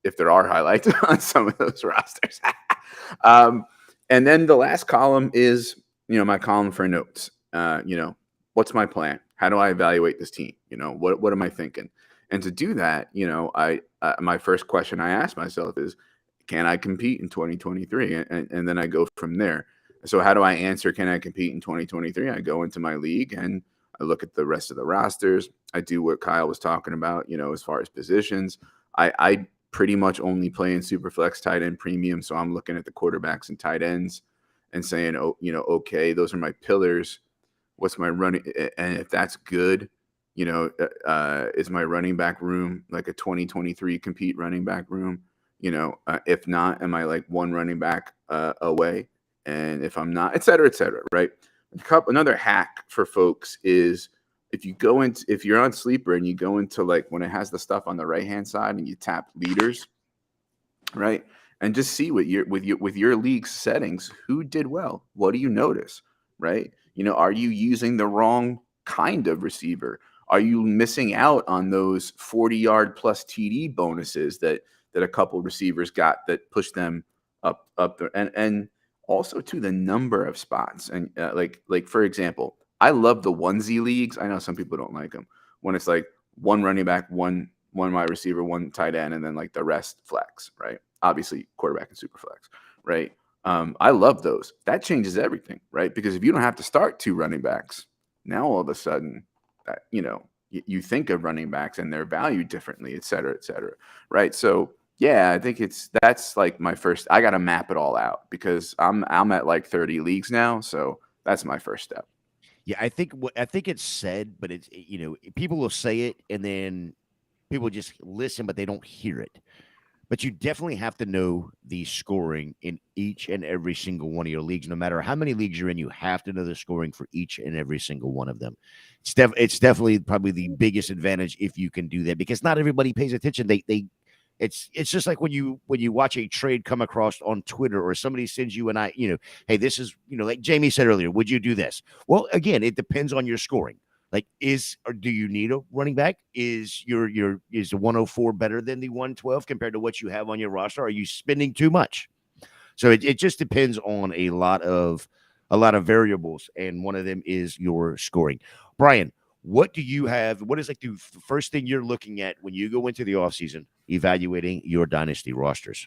S5: if there are highlights on some of those rosters. And then the last column is, my column for notes. What's my plan? How do I evaluate this team? What am I thinking? And to do that, my first question I ask myself is, can I compete in 2023? And then I go from there. So how do I answer, can I compete in 2023? I go into my league and I look at the rest of the rosters. I do what Kyle was talking about, as far as positions. I pretty much only play in Superflex, tight end, premium. So I'm looking at the quarterbacks and tight ends and saying, okay, those are my pillars. What's my running? And if that's good, is my running back room like a 2023 compete running back room? If not, am I one running back away? And if I'm not, et cetera, right? Another hack for folks is if you're on Sleeper and you go into when it has the stuff on the right-hand side and you tap leaders, right? And just see with your league's settings, who did well? What do you notice, right? Are you using the wrong kind of receiver? Are you missing out on those 40-yard plus TD bonuses that a couple receivers got that pushed them up there? And also to the number of spots. And for example, I love the onesie leagues. I know some people don't like them when it's one running back, one wide receiver, one tight end, and then the rest flex, right? Obviously quarterback and super flex, right? I love those. That changes everything, right? Because if you don't have to start two running backs, now all of a sudden, you think of running backs and they're valued differently, et cetera, right? So yeah, I think that's my first. I got to map it all out because I'm at 30 leagues now, so that's my first step.
S2: Yeah, I think it's said, but it's people will say it and then people just listen, but they don't hear it. But you definitely have to know the scoring in each and every single one of your leagues. No matter how many leagues you're in, you have to know the scoring for each and every single one of them. It's definitely probably the biggest advantage if you can do that, because not everybody pays attention. It's just like when you watch a trade come across on Twitter or somebody sends you hey, this is, like Jamie said earlier, would you do this? Well, again, it depends on your scoring. Do you need a running back? Is the 104 better than the 112 compared to what you have on your roster? Are you spending too much? So it just depends on a lot of variables, and one of them is your scoring. Brian, what do you have? What is the first thing you're looking at when you go into the offseason evaluating your dynasty rosters?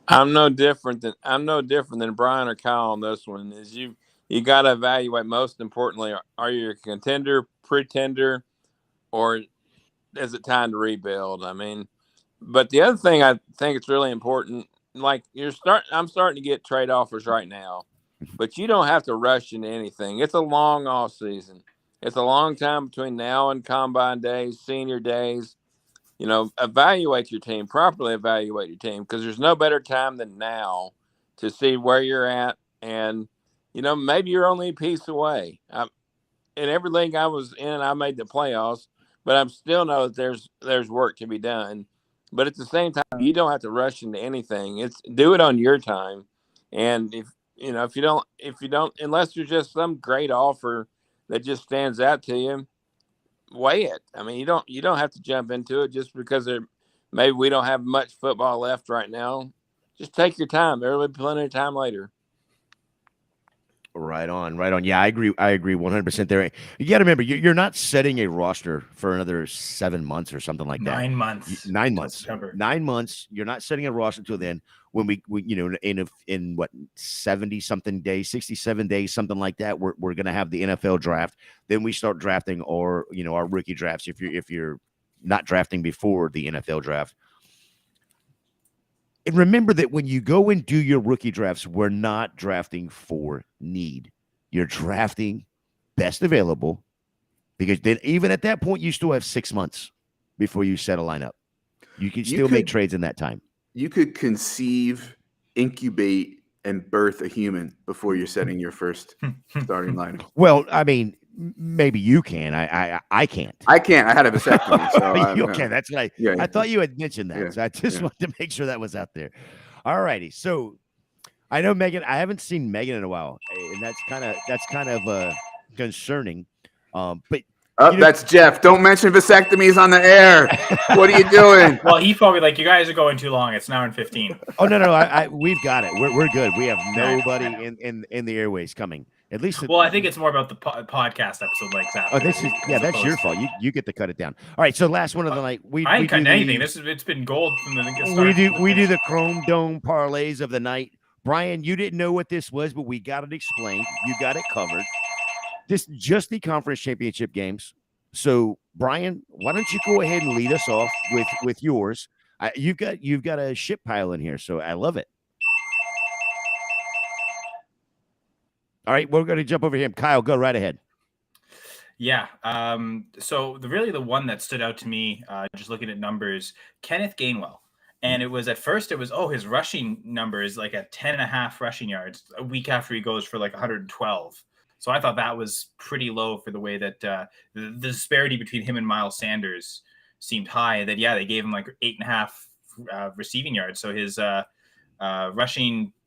S3: I'm no different than Brian or Kyle on this one. Is you got to evaluate, most importantly, are you a contender, pretender, or is it time to rebuild? I mean, but the other thing I think it's really important, I'm starting to get trade offers right now, but you don't have to rush into anything. It's a long off season. It's a long time between now and combine days, senior days. Evaluate your team, properly evaluate your team, because there's no better time than now to see where you're at. And, maybe you're only a piece away. In every league I was in, I made the playoffs, but I still know that there's work to be done. But at the same time, you don't have to rush into anything. Do it on your time. And if you don't, unless there's just some great offer that just stands out to you, weigh it. I mean, you don't have to jump into it just because maybe we don't have much football left right now. just take your time. There will be plenty of time later.
S2: Right on, right on. Yeah, I agree. I agree 100% there. You got to remember, you're not setting a roster for another 7 months or something like that.
S4: 9 months.
S2: 9 months.
S4: September.
S2: 9 months. You're not setting a roster until then. When we in what 70 something days, 67 days, something like that, we're gonna have the NFL draft. Then we start drafting our rookie drafts. If you're not drafting before the NFL draft. And remember that when you go and do your rookie drafts, we're not drafting for need. You're drafting best available, because then even at that point, you still have 6 months before you set a lineup. You can still make trades in that time.
S5: You could conceive, incubate, and birth a human before you're setting your first starting lineup.
S2: Well, I mean, maybe you can. I can't.
S5: I can't. I had a vasectomy. So
S2: you can. That's like I thought you had mentioned that.
S5: Yeah,
S2: So I just wanted to make sure that was out there. All righty. So I know Megan. I haven't seen Megan in a while, and that's kind of concerning. But
S5: that's Jeff. Don't mention vasectomies on the air. What are you doing?
S4: Well, he probably you guys are going too long. It's an hour and 15.
S2: Oh no, we've got it. We're good. We have nobody in the airways coming. At least.
S4: Well, I think it's more about the podcast episode like that.
S2: Oh, that's your fault. You get to cut it down. All right. So last one of the night.
S4: I ain't cutting anything. It's been gold from the start.
S2: We do the Chrome Dome parlays of the night. Brian, you didn't know what this was, but we got it explained. You got it covered. This just the conference championship games. So, Brian, why don't you go ahead and lead us off with yours? You've got a ship pile in here, so I love it. All right, we're going to jump over here. Kyle, go right ahead.
S4: Yeah. So the one that stood out to me, just looking at numbers, Kenneth Gainwell. And it was at first, his rushing number is like at 10.5 rushing yards a week after he goes for 112. So I thought that was pretty low for the way that the disparity between him and Miles Sanders seemed high. That, they gave him 8.5 receiving yards. So his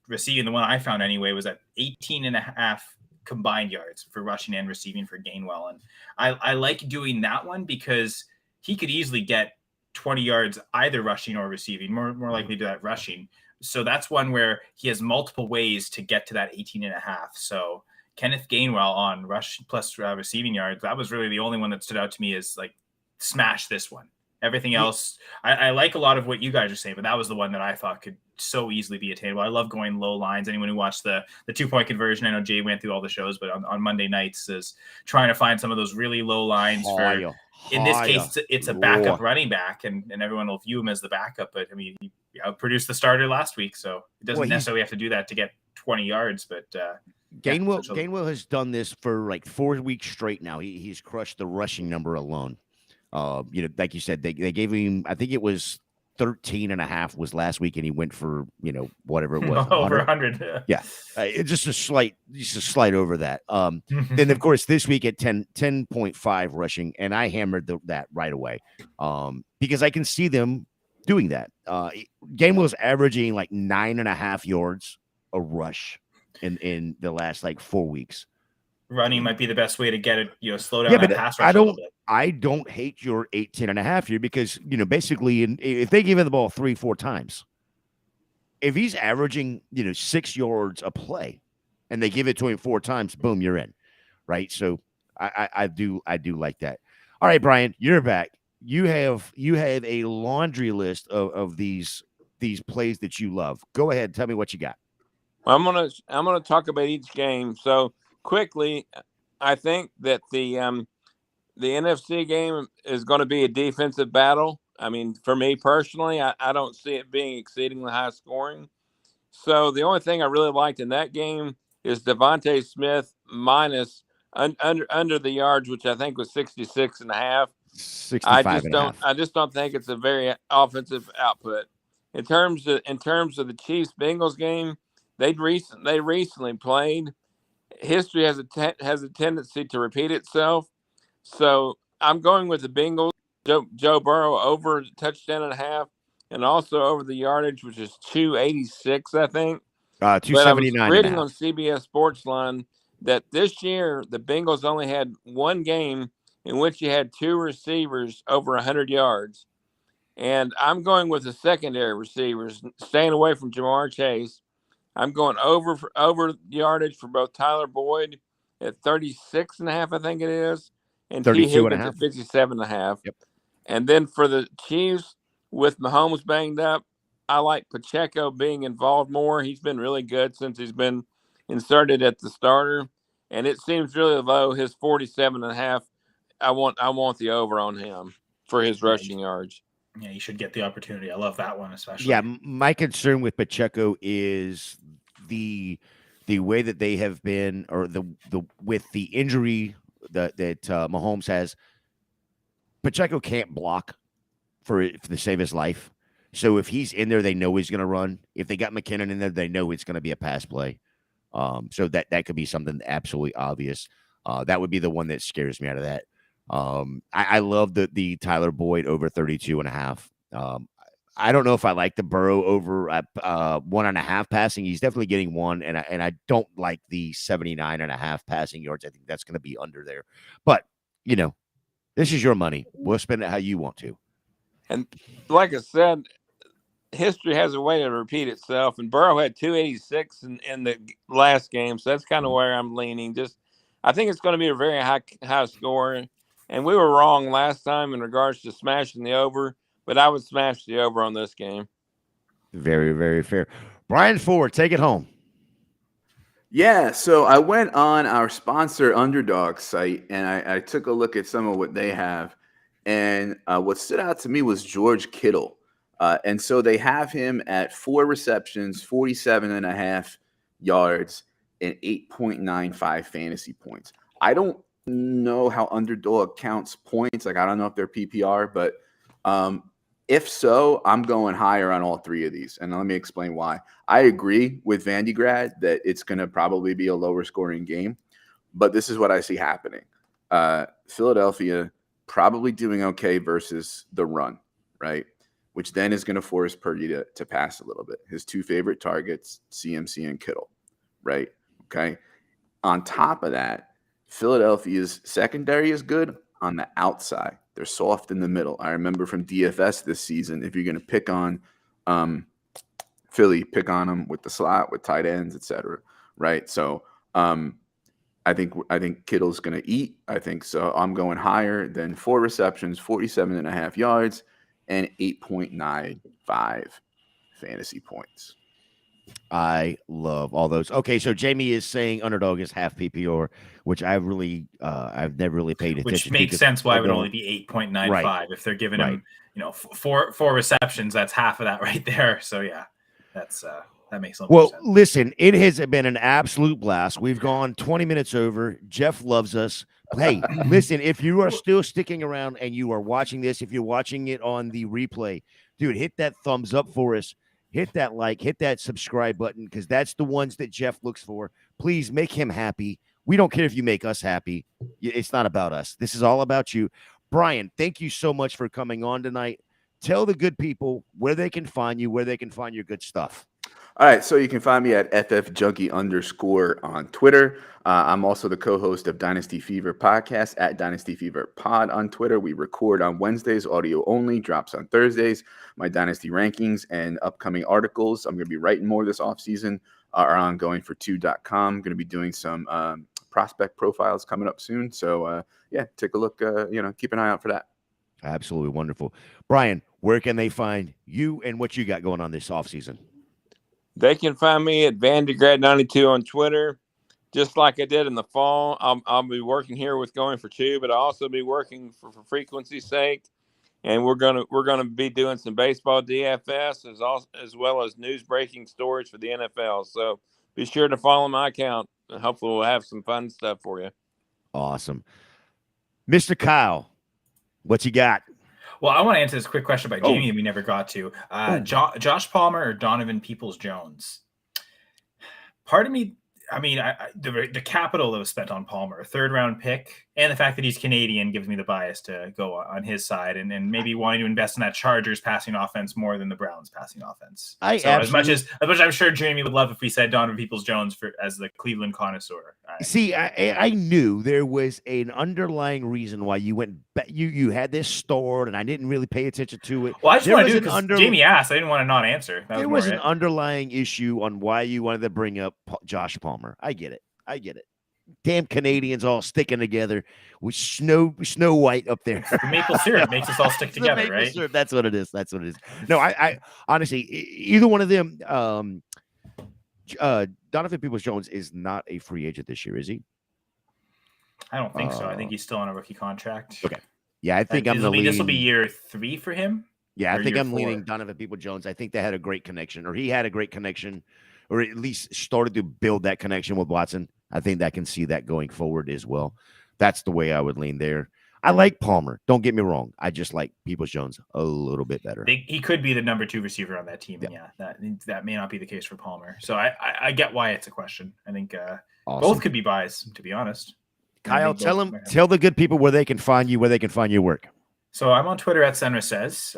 S4: receiving, the one I found anyway, was at 18.5 combined yards for rushing and receiving for Gainwell. And I like doing that one because he could easily get 20 yards either rushing or receiving, more likely to that rushing. So that's one where he has multiple ways to get to that 18.5. So Kenneth Gainwell on rush plus receiving yards, that was really the only one that stood out to me as smash this one. Everything else, I like a lot of what you guys are saying, but that was the one that I thought could so easily be attainable. I love going low lines. Anyone who watched the 2-point conversion, I know Jay went through all the shows, but on Monday nights is trying to find some of those really low lines in this case, it's a backup running back, and everyone will view him as the backup. But I mean, he outproduced the starter last week, so it doesn't necessarily have to do that to get 20 yards. But
S2: Gainwell has done this for 4 weeks straight now. He's crushed the rushing number alone. Like you said, they gave him, I think it was 13.5 was last week, and he went for whatever it was,
S4: over 100.
S2: Yeah, it's just a slight over that. Then of course this week at 10.5 rushing, and I hammered that right away, because I can see them doing that. Gainwell's averaging 9.5 yards a rush in the last 4 weeks.
S4: Running might be the best way to get it, slow down that pass rush a little bit.
S2: I don't hate your 10.5 here because, basically if they give him the ball 3-4 times, if he's averaging, 6 yards a play and they give it to him 4 times, boom, you're in. Right. So I do like that. All right, Brian, you're back. You have a laundry list of these plays that you love. Go ahead. Tell me what you got.
S3: Well, I'm gonna talk about each game. So quickly, I think that the NFC game is going to be a defensive battle. I mean, for me personally, I don't see it being exceedingly high scoring. So the only thing I really liked in that game is Devontae Smith minus under the yards, which I think was 66.5.
S2: 65.5.
S3: I just don't think it's a very offensive output. In terms of the Chiefs Bengals game, they recently played. History has a tendency to repeat itself. So I'm going with the Bengals. Joe Burrow over a touchdown and a half, and also over the yardage, which is 286, I think.
S2: 279.
S3: But I was reading on CBS Sportsline that this year the Bengals only had one game in which he had 2 receivers over 100 yards. And I'm going with the secondary receivers, staying away from Jamar Chase. I'm going over yardage for both Tyler Boyd at 36.5, I think it is, and T.
S2: 32 and a
S3: Higgins
S2: half.
S3: at 57.5.
S2: Yep.
S3: And then for the Chiefs, with Mahomes banged up, I like Pacheco being involved more. He's been really good since he's been inserted at the starter, and it seems really low. His 47.5. I want the over on him for his rushing yards.
S4: Yeah, you should get the opportunity. I love that one especially.
S2: Yeah, my concern with Pacheco is the way that they have been, or the with the injury that Mahomes has. Pacheco can't block for the save his life. So if he's in there, they know he's going to run. If they got McKinnon in there, they know it's going to be a pass play. So that could be something absolutely obvious. That would be the one that scares me out of that. I love the Tyler Boyd over 32.5. I don't know if I like the Burrow over 1.5 passing. He's definitely getting 1, and I don't like the 79.5 passing yards. I think that's going to be under there. But this is your money. We'll spend it how you want to.
S3: And like I said, history has a way to repeat itself. And Burrow had 286 in the last game, so that's kind of where I'm leaning. I think it's going to be a very high score. And we were wrong last time in regards to smashing the over, but I would smash the over on this game.
S2: Very, very fair. Brian Ford, take it home.
S5: Yeah, so I went on our sponsor Underdog site, and I took a look at some of what they have. And what stood out to me was George Kittle. And so they have him at 4 receptions, 47.5 yards, and 8.95 fantasy points. I don't know how Underdog counts points. Like, I don't know if they're PPR, but if so, I'm going higher on all 3 of these. And let me explain why. I agree with Vandegrad that it's going to probably be a lower scoring game, but this is what I see happening. Philadelphia probably doing okay versus the run, right? Which then is going to force Purdy to pass a little bit. His 2 favorite targets, CMC and Kittle, right? Okay. On top of that, Philadelphia's secondary is good on the outside. They're soft in the middle. I remember from DFS this season, if you're going to pick on Philly, pick on them with the slot, with tight ends, etc. Right? So I think Kittle's going to eat. I think so. I'm going higher than 4 receptions, 47.5 yards, and 8.95 fantasy points.
S2: I love all those. Okay, so Jamie is saying Underdog is half PPR, which I've never really paid attention to.
S4: Which makes sense why it would only be 8.95 if they're giving him, 4 receptions. That's half of that right there. So yeah, that makes a little sense.
S2: Well, listen, it has been an absolute blast. We've gone 20 minutes over. Jeff loves us. Hey, listen, if you are still sticking around and you are watching this, if you're watching it on the replay, dude, hit that thumbs up for us. Hit that like, hit that subscribe button, because that's the ones that Jeff looks for. Please make him happy. We don't care if you make us happy. It's not about us. This is all about you. Brian, thank you so much for coming on tonight. Tell the good people where they can find you, where they can find your good stuff.
S5: All right, so you can find me at ffjunkie_ on Twitter. I'm also the co-host of Dynasty Fever podcast at Dynasty Fever Pod on Twitter. We record on Wednesdays, audio only, drops on Thursdays. My Dynasty rankings and upcoming articles, I'm going to be writing more this offseason, are on goingfor2.com. I'm going to be doing some prospect profiles coming up soon. So, take a look, keep an eye out for that.
S2: Absolutely wonderful. Brian, where can they find you and what you got going on this offseason?
S3: They can find me at Vandegrad92 on Twitter, just like I did in the fall. I'll be working here with Going for 2, but I'll also be working for frequency's sake. And we're gonna be doing some baseball DFS as well as news breaking stories for the NFL. So be sure to follow my account. And hopefully we'll have some fun stuff for you.
S2: Awesome, Mr. Kyle, what you got?
S4: Well, I want to answer this quick question by Jamie that we never got to. Josh Palmer or Donovan Peoples-Jones? Part of me, I mean, the capital that was spent on Palmer, a 3rd-round pick, and the fact that he's Canadian gives me the bias to go on his side, and maybe wanting to invest in that Chargers passing offense more than the Browns passing offense. As much as I'm sure Jamie would love if we said Donovan Peoples-Jones as the Cleveland connoisseur.
S2: I knew there was an underlying reason why you went back. You had this stored, and I didn't really pay attention to it.
S4: Well, I just want to do it because Jamie asked. I didn't want to not answer.
S2: There was an underlying issue on why you wanted to bring up Josh Palmer. I get it. Damn Canadians all sticking together with Snow White up there.
S4: The maple syrup makes us all stick together, right?
S2: Syrup, that's what it is. No, I honestly, either one of them, Donovan Peoples-Jones is not a free agent this year, is he?
S4: I don't think so. I think he's still on a rookie contract.
S2: Okay. Yeah, I think this
S4: will be year 3 for him.
S2: Yeah, I think I'm leaning Donovan Peoples-Jones. I think they had a great connection, or he had a great connection, or at least started to build that connection with Watson. I think I can see that going forward as well. That's the way I would lean there. I like Palmer. Don't get me wrong. I just like Peoples-Jones a little bit better.
S4: He could be the number 2 receiver on that team. Yeah, that may not be the case for Palmer. So I get why it's a question. I think awesome. Both could be buys, to be honest.
S2: Kyle, tell the good people where they can find you, where they can find your work.
S4: So I'm on Twitter at Senra Says.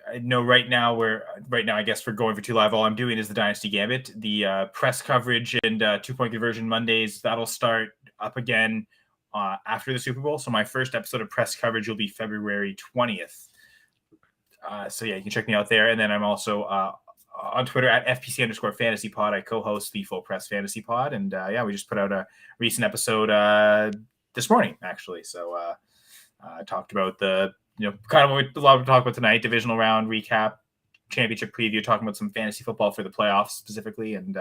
S4: I know right now, I guess we're going for 2 live. All I'm doing is the Dynasty Gambit, the press coverage and 2-point conversion Mondays. That'll start up again after the Super Bowl. So my first episode of press coverage will be February 20th. So yeah, you can check me out there. And then I'm also on Twitter at FPC_fantasy pod. I co-host the Full Press Fantasy Pod. And we just put out a recent episode this morning, actually. So I talked about kind of what a lot of talk about tonight, divisional round recap, championship preview, talking about some fantasy football for the playoffs specifically. And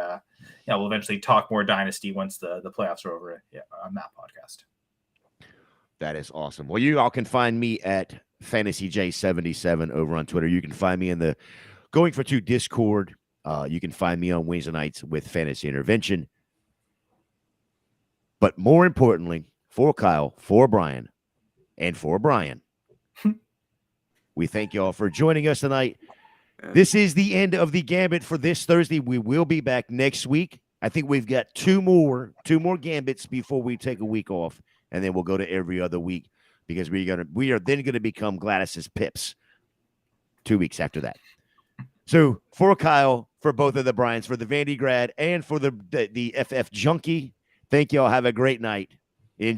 S4: we'll eventually talk more Dynasty once the playoffs are over on that podcast.
S2: That is awesome. Well, you all can find me at FantasyJ77 over on Twitter. You can find me in the Going for 2 Discord. You can find me on Wednesday nights with Fantasy Intervention. But more importantly, for Kyle, for Brian, and for Brian, we thank you all for joining us tonight. This is the end of the Gambit for this Thursday. We will be back next week. I think we've got two more Gambits before we take a week off, and then we'll go to every other week because we are then going to become Gladys's Pips 2 weeks after that. So for Kyle, for both of the Bryans, for the Vandy grad, and for the FF Junkie, thank you all. Have a great night.